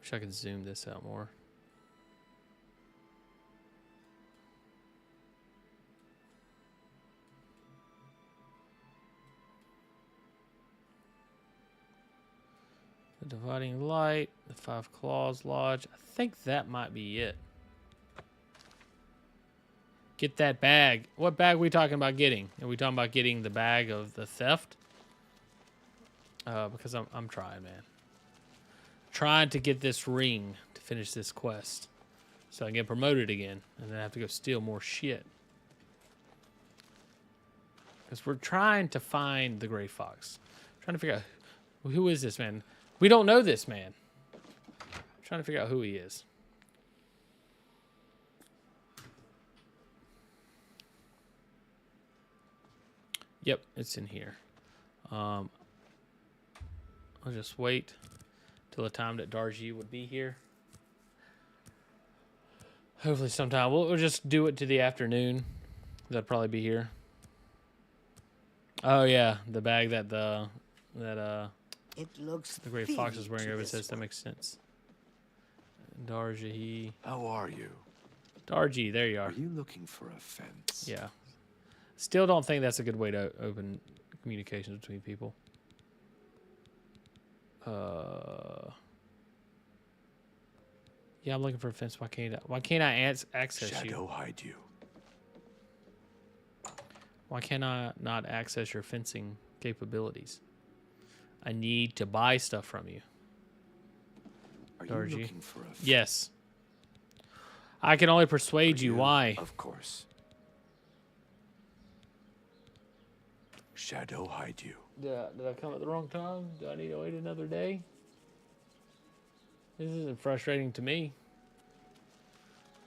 Wish I could zoom this out more. The Dividing Light, the Five Claws Lodge. I think that might be it. Get that bag. What bag are we talking about getting? Are we talking about getting the bag of the theft? Because I'm trying, man. Trying to get this ring to finish this quest. So I can get promoted again. And then I have to go steal more shit. Because we're trying to find the Gray Fox. Trying to figure out who is this man. We don't know this man. Trying to figure out who he is. Yep, it's in here. I'll just wait till the time that Darji would be here. Hopefully sometime. We'll just do it to the afternoon. That'll probably be here. Oh yeah, the bag that it looks the Gray Fox is wearing over his head. That makes sense. Darji. How are you? Darji, there you are. Are you looking for a fence? Yeah. Still don't think that's a good way to open communications between people. Yeah, I'm looking for a fence. Why can't I access you? Shadow hide you. Why can I not access your fencing capabilities? I need to buy stuff from you. Are Darji. you looking for a fence? Yes. I can only persuade you. Why? Of course. Shadow hide you. Did I come at the wrong time? Do I need to wait another day? This isn't frustrating to me.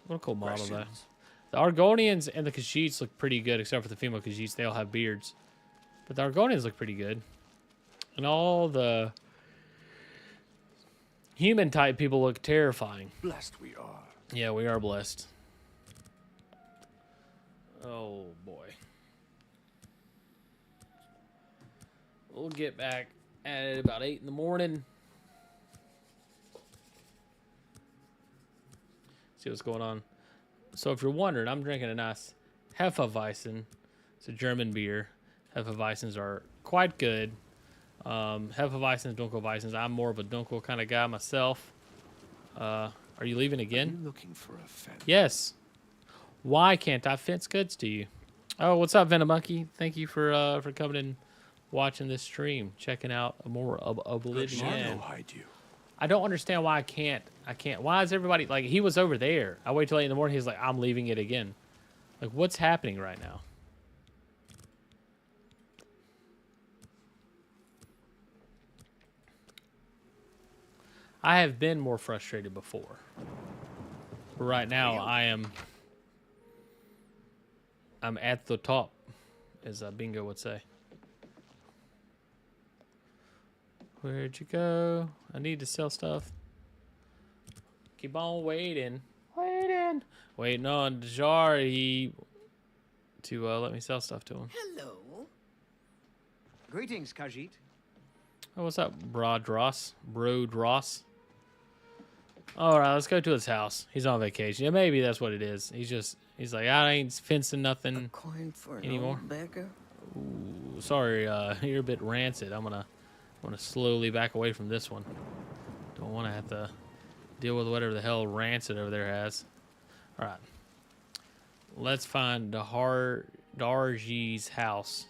What a cool model, though. The Argonians and the Khajiits look pretty good, except for the female Khajiits. They all have beards. But the Argonians look pretty good. And all the human type people look terrifying. Blessed we are. Yeah, we are blessed. Oh, boy. We'll get back at it about 8 in the morning. See what's going on. So if you're wondering, I'm drinking a nice Hefeweizen. It's a German beer. Hefeweizens are quite good. Hefeweizens, Dunkelweizens. I'm more of a Dunkel kind of guy myself. Are you leaving again? Are you looking for a fence? Yes. Why can't I fence goods to you? Oh, what's up, Venomonkey? Thank you for coming and watching this stream, checking out more of Oblivion. I don't understand why I can't. Why is everybody like he was over there? I wait till 8 in the morning. He's like, I'm leaving it again. Like, what's happening right now? I have been more frustrated before. But right now, I'm at the top, as Bingo would say. Where'd you go? I need to sell stuff. Keep on waiting. Waiting on Jari to let me sell stuff to him. Hello. Greetings, Khajiit. Oh, what's up, Brodross? All right, let's go to his house. He's on vacation. Yeah, maybe that's what it is. He's like, I ain't fencing nothing anymore. Ooh, sorry, you're a bit rancid. I'm gonna slowly back away from this one. Don't want to have to deal with whatever the hell rancid over there has. All right, let's find Darji's house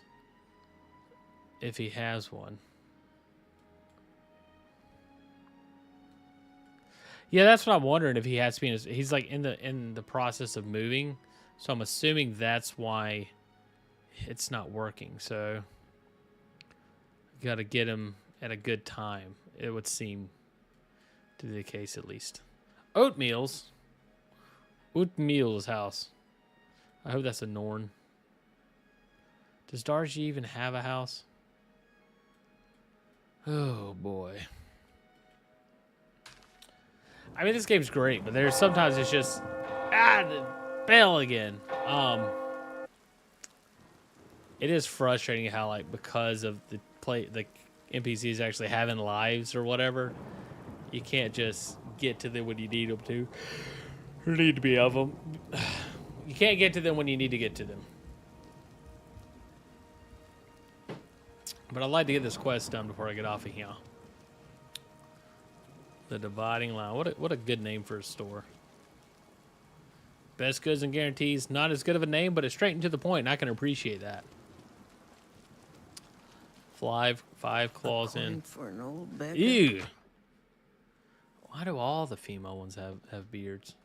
if he has one. Yeah, that's what I'm wondering, if he has to be in his, he's like in the process of moving, so I'm assuming that's why it's not working. So got to get him at a good time, it would seem to be the case, at least. Oatmeal's house. I hope that's a Norn. Does Darji even have a house? Oh boy. I mean, this game's great, but there's sometimes it's just the bell again. It is frustrating how, like, because of the NPCs actually having lives or whatever, you can't just get to them when you need them to. There need to be of them. You can't get to them when you need to get to them. But I'd like to get this quest done before I get off of here. The Dividing Line. What a good name for a store. Best goods and guarantees. Not as good of a name, but it's straight and to the point, and I can appreciate that. Five claws in. For an old beggar. Ew. Why do all the female ones have beards?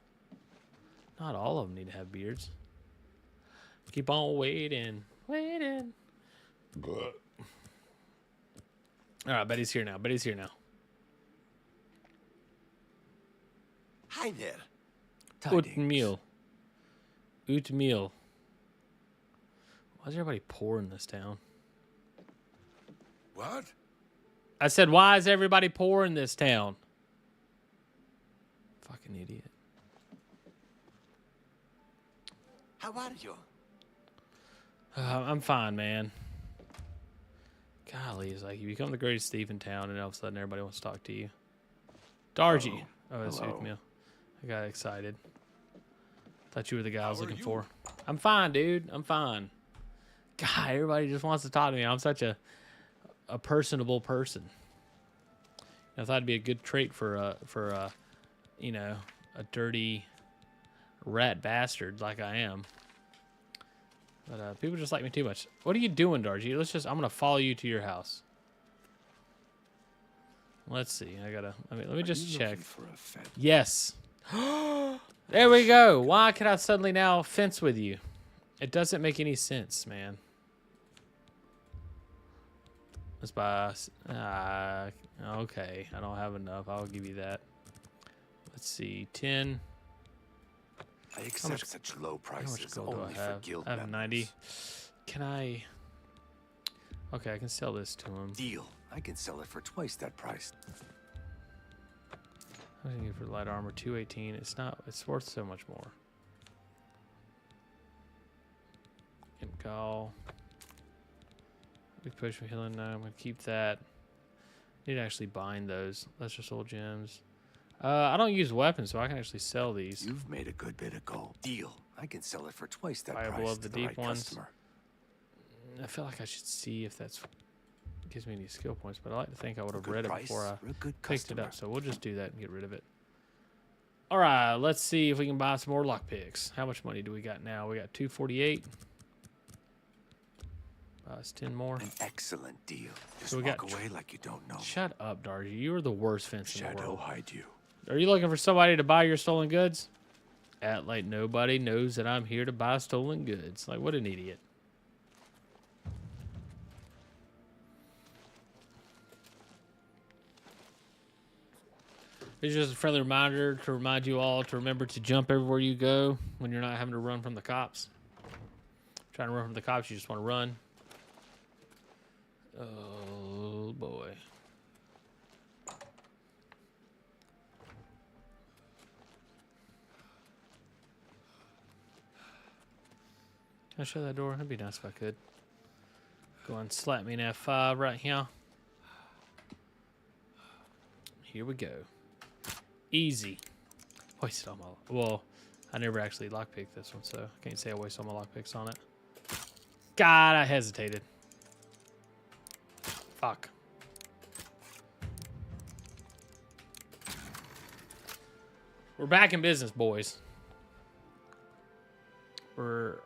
Not all of them need to have beards. Keep on waiting. All right, Betty's here now. Hi there. Oatmeal. Why is everybody poor in this town? What? I said, why is everybody poor in this town? Fucking idiot. How are you? I'm fine, man. Golly, it's like you become the greatest thief in town, and all of a sudden everybody wants to talk to you. Darji. Oh, it's Oatmeal. I got excited. Thought you were the guy I was looking for. I'm fine, dude. I'm fine. God, everybody just wants to talk to me. I'm such a personable person. I thought it'd be a good trait for you know, a dirty rat bastard like I am. But people just like me too much. What are you doing, Darji? I'm gonna follow you to your house. Let's see. Let me just check. Yes. There we go. Why can I suddenly now fence with you? It doesn't make any sense, man. Let's buy. Okay. I don't have enough. I'll give you that. Let's see. 10. I accept such low How much prices gold do only I for have? guild I have members. 90. Can I? Okay, I can sell this to him. Deal. I can sell it for twice that price. How much can I get for light armor? 218. It's not. It's worth so much more. Imgal. We push for healing now. I'm gonna keep that. Need to actually bind those. That's just old gems. I don't use weapons, so I can actually sell these. You've made a good bit of gold. Deal. I can sell it for twice that Viable price of the to the deep right ones. customer. I feel like I should see if that's gives me any skill points, but I like to think I would have Good read it price before I for a good picked it customer. up. So we'll just do that and get rid of it. All right, let's see if we can buy some more lockpicks. How much money do we got now? We got 248. It's 10 more. An excellent deal. Just So we walk got away like you don't know. Shut up, Darji. You are the worst fence in the Shadow world. hide you. Are you looking for somebody to buy your stolen goods? Act like nobody knows that I'm here to buy stolen goods. Like, what an idiot. It's just a friendly reminder to remind you all to remember to jump everywhere you go when you're not having to run from the cops. Trying to run from the cops, you just want to run. Oh, boy. Can I shut that door? That'd be nice if I could. Go and slap me in F5 right here. Here we go. Easy. Wasted all my... Well, I never actually lockpicked this one, so I can't say I wasted all my lockpicks on it. God, I hesitated. Fuck. We're back in business, boys. We're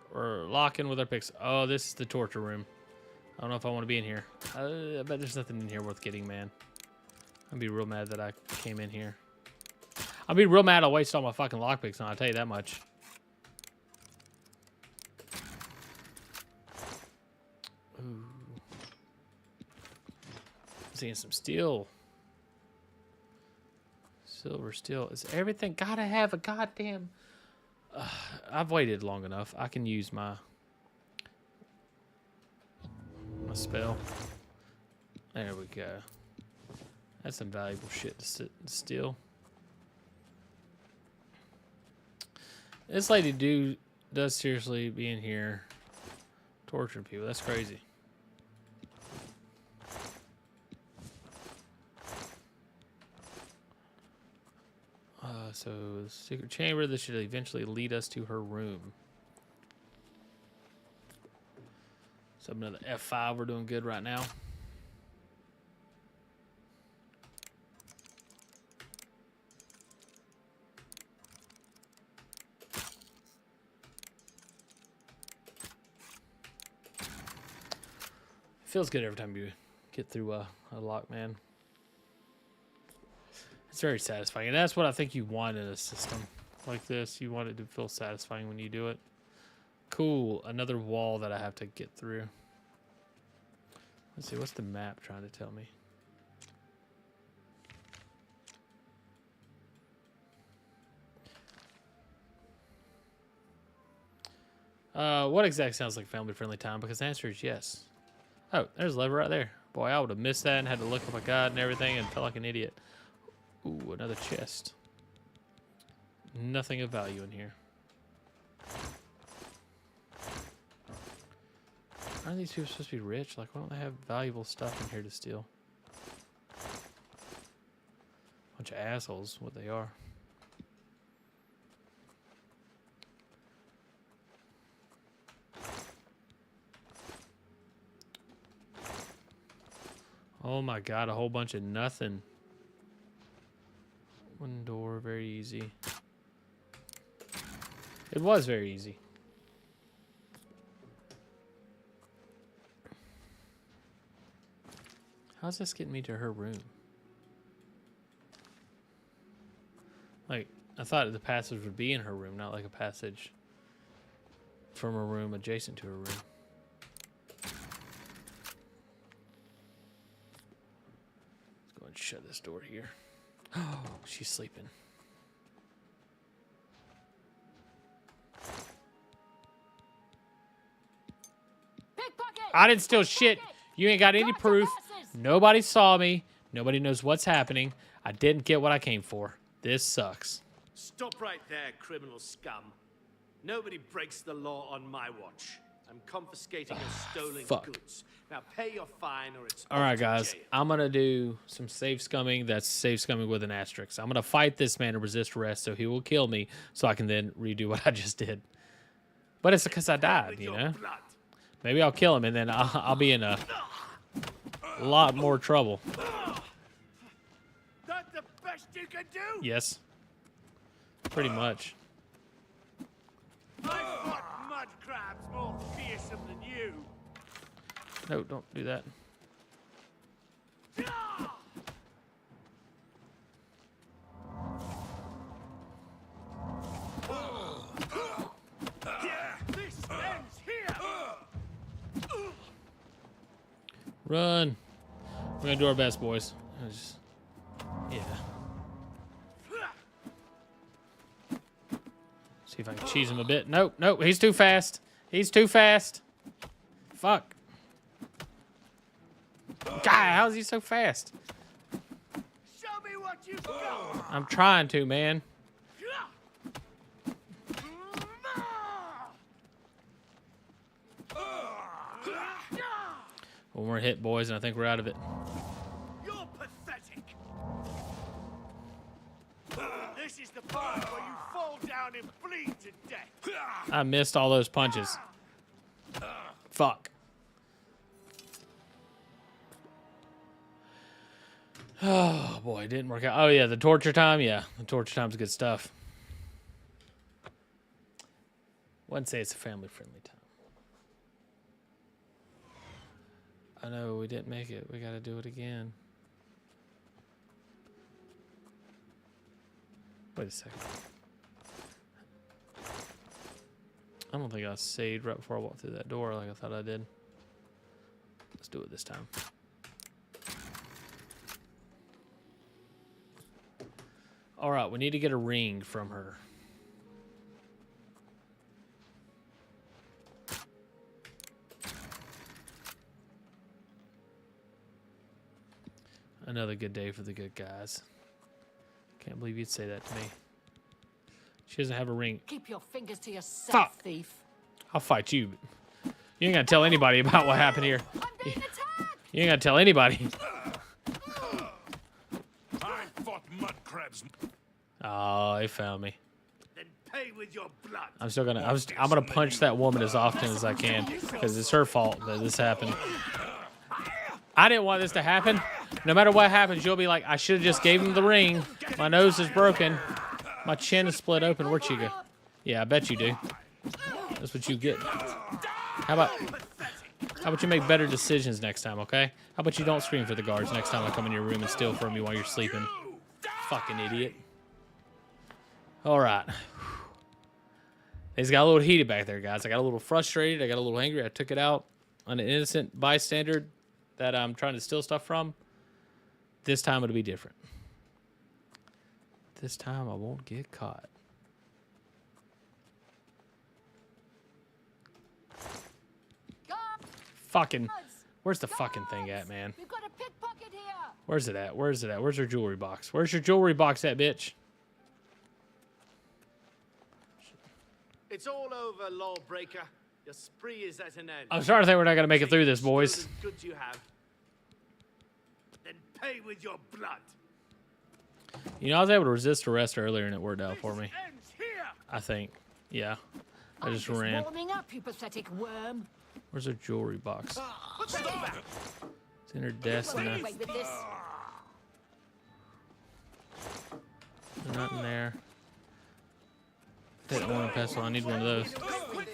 locking with our picks. Oh, this is the torture room. I don't know if I want to be in here. I bet there's nothing in here worth getting, man. I'd be real mad that I came in here. I'd be real mad I wasted all my fucking lockpicks on, I'll tell you that much. Ooh. Seeing some steel. Silver steel. Is everything gotta have a goddamn... I've waited long enough. I can use my spell. There we go. That's some valuable shit to steal. This lady does seriously be in here torturing people. That's crazy. So the secret chamber, this should eventually lead us to her room. So another F5, we're doing good right now. Feels good every time you get through a lock, man. It's very satisfying, and that's what I think you want in a system like this. You want it to feel satisfying when you do it. Cool. Another wall that I have to get through. Let's see, what's the map trying to tell me? What exactly sounds like family-friendly time? Because the answer is yes. Oh, there's a lever right there. Boy, I would have missed that and had to look up my guide and everything and felt like an idiot. Ooh, another chest. Nothing of value in here. Aren't these people supposed to be rich? Like, why don't they have valuable stuff in here to steal? Bunch of assholes, what they are. Oh my god, a whole bunch of nothing. One door, very easy. It was very easy. How's this getting me to her room? Like, I thought the passage would be in her room, not like a passage from a room adjacent to her room. Let's go and shut this door here. Oh, she's sleeping. I didn't steal shit. You ain't got any proof. Nobody saw me. Nobody knows what's happening. I didn't get what I came for. This sucks. Stop right there, criminal scum. Nobody breaks the law on my watch. I'm confiscating your stolen goods. Now pay your fine or it's all right, guys. I'm going to do some safe scumming. That's safe scumming with an asterisk. I'm going to fight this man and resist arrest so he will kill me so I can then redo what I just did. But it's because I died, you know? Maybe I'll kill him and then I'll be in a lot more trouble. That's the best you can do? Yes. Pretty much. I fought mud crabs more fearsome than you. No, don't do that. This ends here. Run. We're going to do our best, boys. Yeah. See if I can cheese him a bit. Nope, nope, he's too fast. He's too fast. Fuck. God, how is he so fast? Show me what you've got. I'm trying to, man. One more hit, boys, and I think we're out of it. You're pathetic. This is the part where you fall down and bleed to death. I missed all those punches. Fuck. Oh, boy, it didn't work out. Oh, yeah, the torture time. Yeah, the torture time's good stuff. Wouldn't say it's a family-friendly time. I know, we didn't make it. We got to do it again. Wait a second. I don't think I saved right before I walked through that door like I thought I did. Let's do it this time. All right, we need to get a ring from her. Another good day for the good guys. Can't believe you'd say that to me. She doesn't have a ring. Keep your fingers to yourself, Fuck. thief. I'll fight you. You ain't gonna tell anybody about what happened here. You ain't gonna tell anybody. I fought mud crabs. Oh, they found me. Then pay with your blood. I'm still gonna. I'm gonna punch that woman as often as I can because it's her fault that this happened. I didn't want this to happen. No matter what happens, you'll be like, I should have just gave him the ring. My nose is broken. My chin is split open. Where'd you go? Yeah, I bet you do. That's what you get. How about you make better decisions next time, okay? How about you don't scream for the guards next time I come in your room and steal from you while you're sleeping? Fucking idiot. All right. He's got a little heated back there, guys. I got a little frustrated. I got a little angry. I took it out on an innocent bystander that I'm trying to steal stuff from. This time it'll be different. This time I won't get caught. Fucking, where's the fucking thing at, man? We've got a pickpocket here. Where's it at? Where's it at? Where's her jewelry box? Where's your jewelry box at, bitch? It's all over, lawbreaker. Your spree is at an end. I'm starting to think we're not gonna make it through this, boys. Goods you have. Then pay with your blood. You know, I was able to resist arrest earlier and it worked out for me. Ends here. I think. Yeah. I just I'm ran. warming up, you pathetic worm. Where's her jewelry box? What's that? It's in her desk. Wait, And wait with this. not in there. That one pestle. I need one of those. Quickly!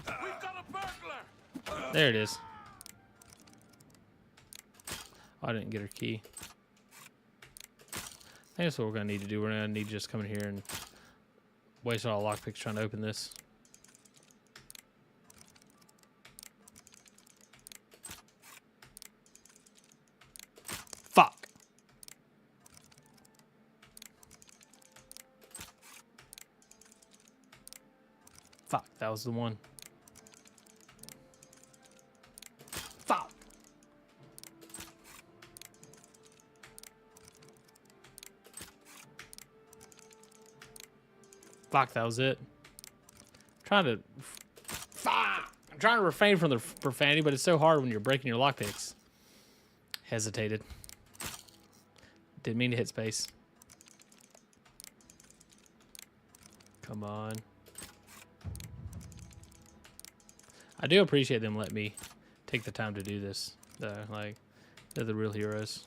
We've got a burglar! There it is. Oh, I didn't get her key. I think that's what we're gonna need to do. We're gonna need to just come in here and waste all the lockpicks trying to open this. Fuck. Fuck, that was the one. Fuck, that was it. I'm trying to refrain from the profanity, but it's so hard when you're breaking your lockpicks. Hesitated. Didn't mean to hit space. Come on. I do appreciate them letting me take the time to do this, though. Like, they're the real heroes.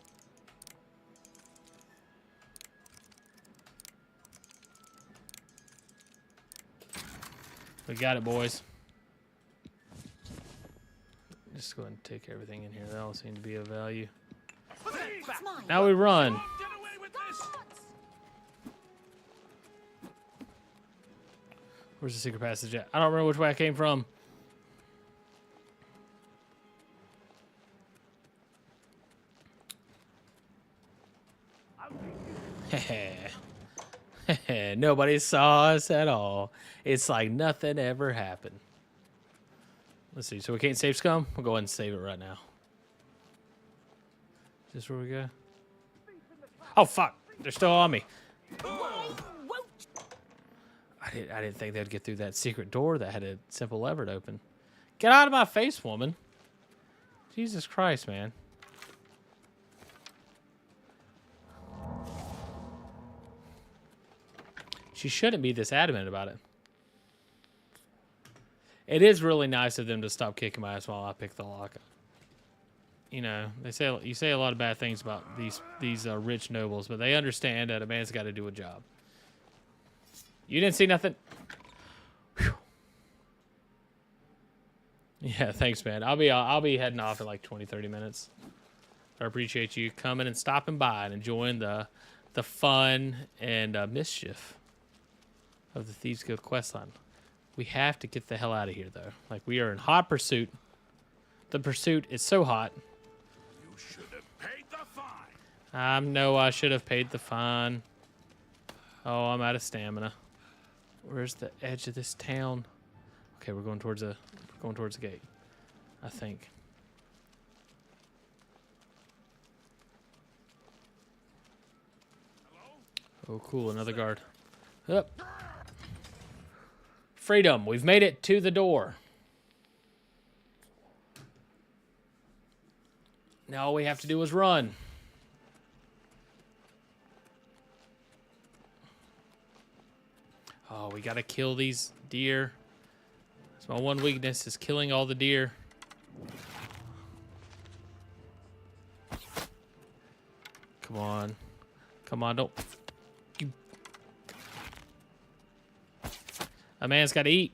We got it, boys. Just go ahead and take everything in here. That all seems to be of value. Now we run. Where's the secret passage at? I don't remember which way I came from. Nobody saw us at all. It's like nothing ever happened. Let's see. So we can't save scum? We'll go ahead and save it right now. Is this where we go? Oh, fuck. They're still on me. I didn't think they'd get through that secret door that had a simple lever to open. Get out of my face, woman. Jesus Christ, man. She shouldn't be this adamant about it. It is really nice of them to stop kicking my ass while I pick the lock. You know, you say a lot of bad things about these rich nobles, but they understand that a man's got to do a job. You didn't see nothing? Whew. Yeah, thanks, man. I'll be heading off in like 20-30 minutes. I appreciate you coming and stopping by and enjoying the fun and mischief of the Thieves Guild questline. We have to get the hell out of here, though. Like, we are in hot pursuit. The pursuit is so hot. You should have paid the fine. I know I should have paid the fine. Oh, I'm out of stamina. Where's the edge of this town? Okay, we're going towards the gate, I think. Oh, cool, another guard. Up. Freedom, we've made it to the door. Now all we have to do is run. Oh, we gotta kill these deer. That's my one weakness, is killing all the deer. Come on. Come on, don't... A man's got to eat.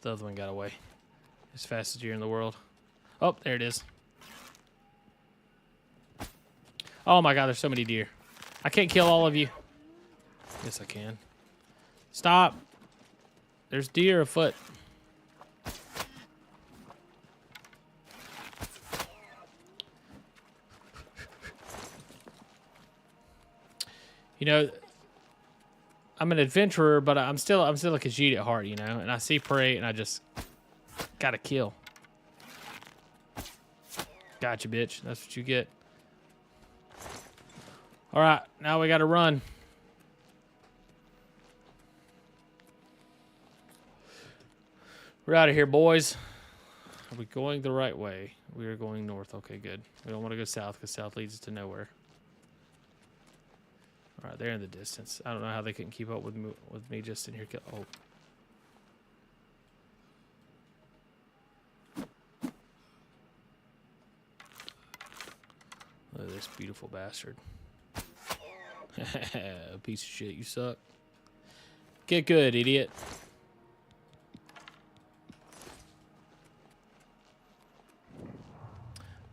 The other one got away. As fast as deer in the world. Oh, there it is. Oh my god, there's so many deer. I can't kill all of you. Yes, I can. Stop. There's deer afoot. You know, I'm an adventurer, but I'm still a Khajiit at heart, you know. And I see prey, and I just gotta kill. Gotcha, bitch. That's what you get. All right, now we gotta run. We're out of here, boys. Are we going the right way? We are going north. Okay, good. We don't want to go south because south leads to nowhere. All right, they're in the distance. I don't know how they couldn't keep up with me just in here. Oh. Look at this beautiful bastard. Piece of shit, you suck. Get good, idiot.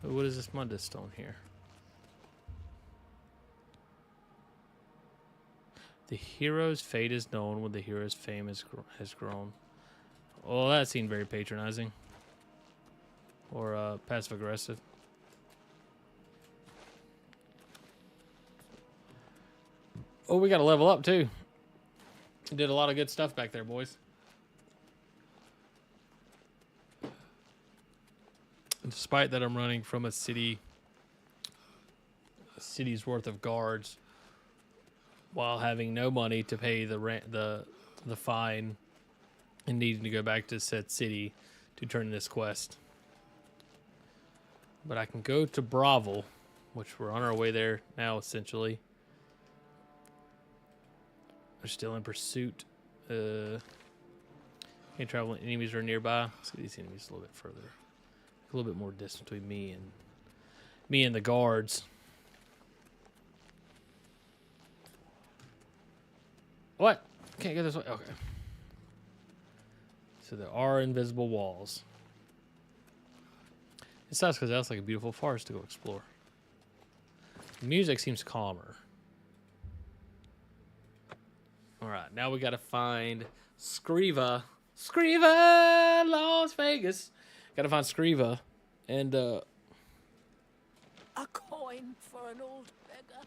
What is this Mundus stone here? The hero's fate is known when the hero's fame has grown. Well, that seemed very patronizing. Or passive-aggressive. Oh, we got to level up, too. Did a lot of good stuff back there, boys. And despite that I'm running from a city's worth of guards, while having no money to pay the rent, the fine, and needing to go back to said city to turn this quest. But I can go to Bravo, which we're on our way there now, essentially. We're still in pursuit. Can't travel when enemies are nearby. Let's get these enemies a little bit further. A little bit more distance between me and the guards. What? Can't go this way? Okay. So there are invisible walls. It sucks because that's like a beautiful forest to go explore. The music seems calmer. Alright, now we gotta find Scriva. Scriva! Las Vegas! Gotta find Scriva. And, A coin for an old beggar.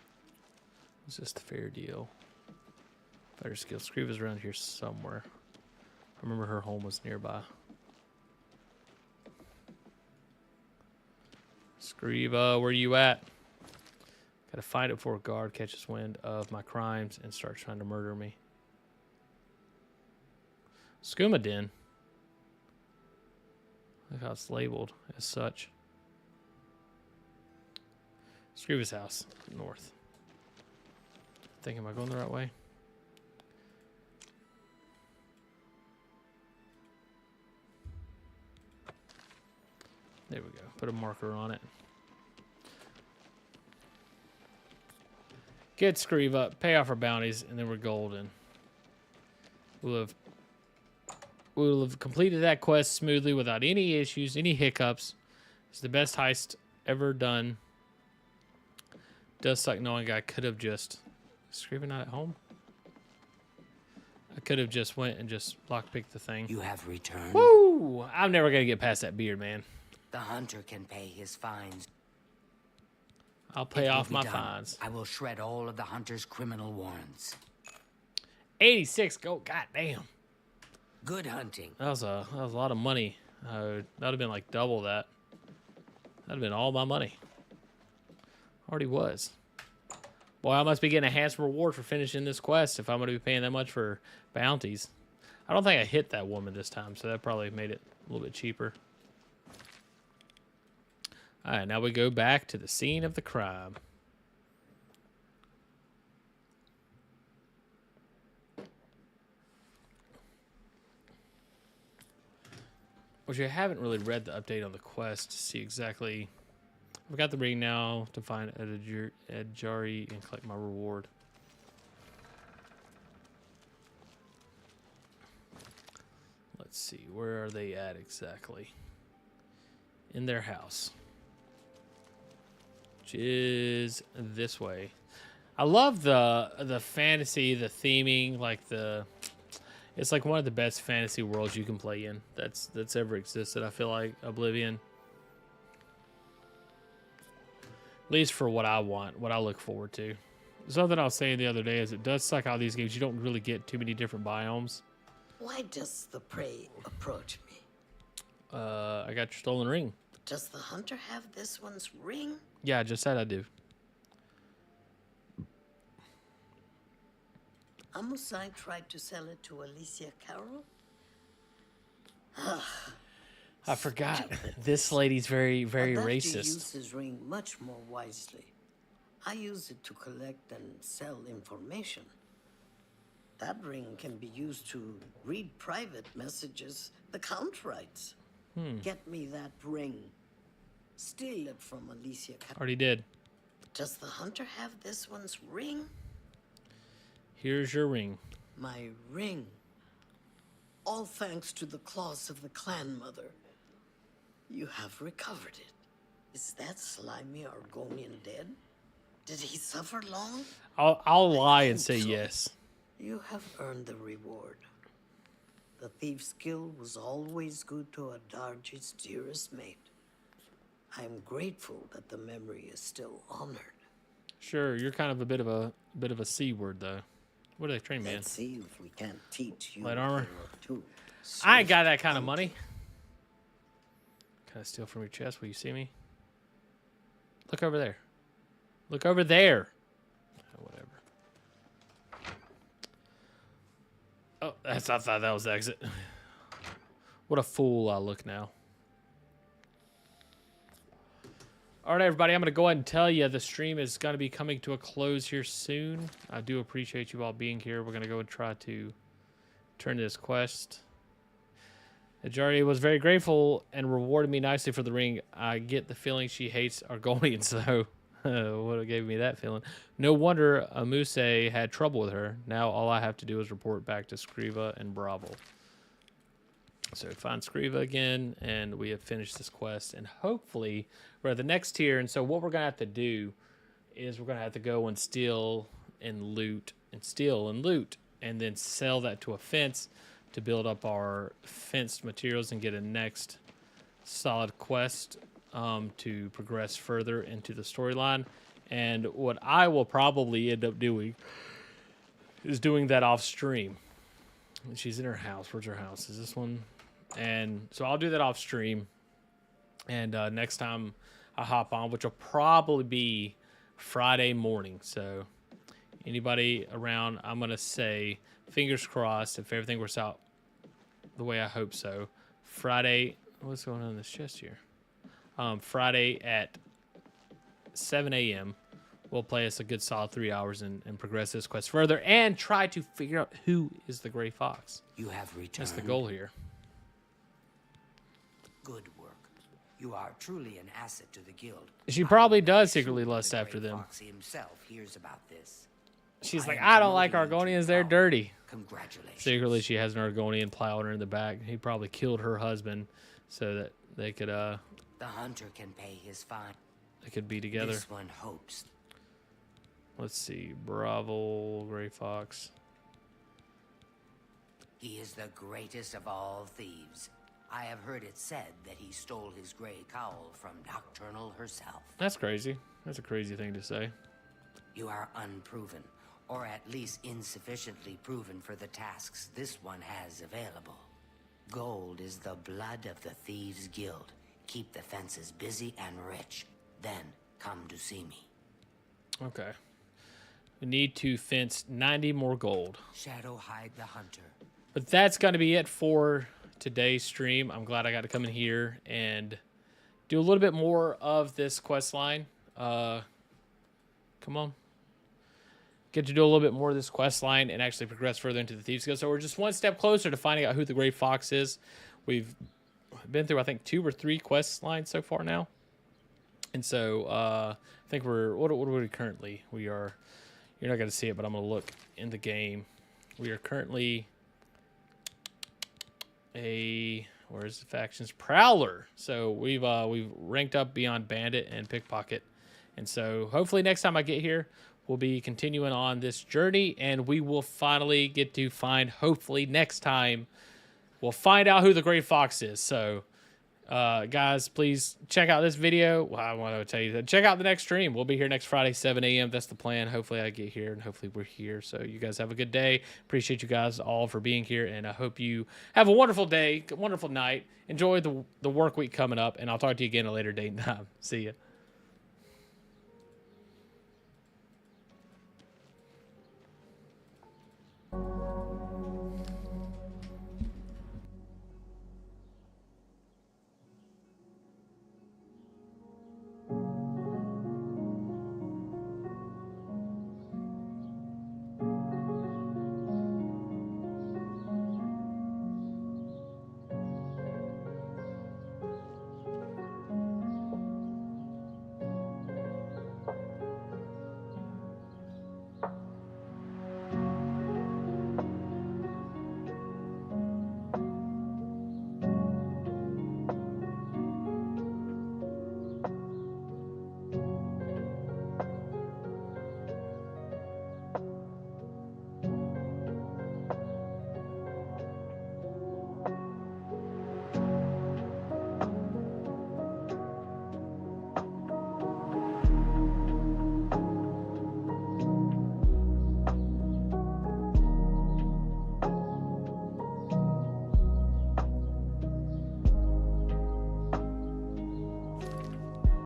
It's just a fair deal. Better skill. Scriva's around here somewhere. I remember her home was nearby. Scriva, where you at? Gotta find it before a guard catches wind of my crimes and starts trying to murder me. Skooma Den. Look how it's labeled as such. Scriva's house, north. Am I going the right way? There we go. Put a marker on it. Get Scriva, pay off our bounties, and then we're golden. We'll have completed that quest smoothly without any issues, any hiccups. It's the best heist ever done. Does suck knowing I could have just... Scriva not at home? I could have just went and just lockpicked the thing. You have returned. Woo! I'm never going to get past that beard, man. The hunter can pay his fines. I'll pay off my fines. I will shred all of the hunter's criminal warrants. 86 gold. God damn. Good hunting. That was a lot of money. That would have been like double that. That'd have been all my money. Already was. Boy, I must be getting a handsome reward for finishing this quest if I'm going to be paying that much for bounties. I don't think I hit that woman this time, so that probably made it a little bit cheaper. All right, now we go back to the scene of the crime. Which I haven't really read the update on the quest to see exactly... I've got the ring now to find Edjari and collect my reward. Let's see, where are they at exactly? In their house. Which is this way. I love the fantasy, the theming, like it's like one of the best fantasy worlds you can play in that's ever existed. I feel like Oblivion. At least for what I want, what I look forward to. Something I was saying the other day is it does suck how these games you don't really get too many different biomes. Why does the prey approach me? I got your stolen ring. Does the hunter have this one's ring? Yeah, I just said I do. Amusai tried to sell it to Alicia Carroll. I forgot. This lady's very, very racist. Use his ring much more wisely. I use it to collect and sell information. That ring can be used to read private messages the Count writes. Get me that ring. Steal it from Alicia Carroll. Already did. Does the hunter have this one's ring? Here's your ring. My ring. All thanks to the claws of the clan mother. You have recovered it. Is that slimy Argonian dead? Did he suffer long? I'll lie and say yes. You have earned the reward. The thief's guild was always good to Adarji's dearest mate. I am grateful that the memory is still honored. Sure, you're kind of a bit of a C word though. What do they train me in? Let's see if we can't teach you light armor. Too. I ain't got that kind of money. Can I steal from your chest? Will you see me? Look over there. Look over there. Oh, whatever. Oh, I thought that was the exit. What a fool I look now. All right, everybody, I'm going to go ahead and tell you the stream is going to be coming to a close here soon. I do appreciate you all being here. We're going to go and try to turn this quest. Ajari was very grateful and rewarded me nicely for the ring. I get the feeling she hates Argonians, though. What gave me that feeling? No wonder Amuse had trouble with her. Now all I have to do is report back to Scriva and Bravo. So find Scriva again, and we have finished this quest. And hopefully we're at the next tier. And so what we're going to have to do is we're going to have to go and steal and loot and steal and loot and then sell that to a fence to build up our fenced materials and get a next solid quest to progress further into the storyline. And what I will probably end up doing is doing that off stream. She's in her house. Where's her house? Is this one? And so I'll do that off stream. And next time I hop on, which will probably be Friday morning. So anybody around, I'm going to say, fingers crossed, if everything works out the way I hope so, Friday, what's going on in this chest here? Friday at 7 a.m. we'll play us a good solid 3 hours and progress this quest further and try to figure out who is the Gray Fox. You have returned. That's the goal here. Good work. You are truly an asset to the guild. She probably does secretly lust after them. Foxy himself hears about this. She's like, I don't like Argonians, they're dirty. Congratulations. Secretly, she has an Argonian plowing her in the back. He probably killed her husband so that they could the hunter can pay his fine. They could be together. This one hopes. Let's see. Bravo, Gray Fox. He is the greatest of all thieves. I have heard it said that he stole his gray cowl from Nocturnal herself. That's crazy. That's a crazy thing to say. You are unproven, or at least insufficiently proven for the tasks this one has available. Gold is the blood of the Thieves Guild. Keep the fences busy and rich. Then come to see me. Okay. We need to fence 90 more gold. Shadow hide the hunter. But that's going to be it for today's stream. I'm glad I got to come in here and do a little bit more of this quest line. Come on. Get to do a little bit more of this quest line and actually progress further into the Thieves Guild. So we're just one step closer to finding out who the Gray Fox is. We've been through, I think, 2 or 3 quest lines so far now. And so I think we're, what are we currently? We are, you're not going to see it, but I'm going to look in the game. We are currently where's the factions? Prowler. So we've ranked up beyond Bandit and Pickpocket. And so hopefully next time I get here, we'll be continuing on this journey and we will finally get to find, hopefully next time, we'll find out who the Gray Fox is. So guys, please check out this video. Well, I want to tell you that. Check out the next stream. We'll be here next Friday, 7 a.m. That's the plan. Hopefully I get here and hopefully we're here. So you guys have a good day. Appreciate you guys all for being here. And I hope you have a wonderful day, wonderful night. Enjoy the work week coming up. And I'll talk to you again at a later date and time. See ya.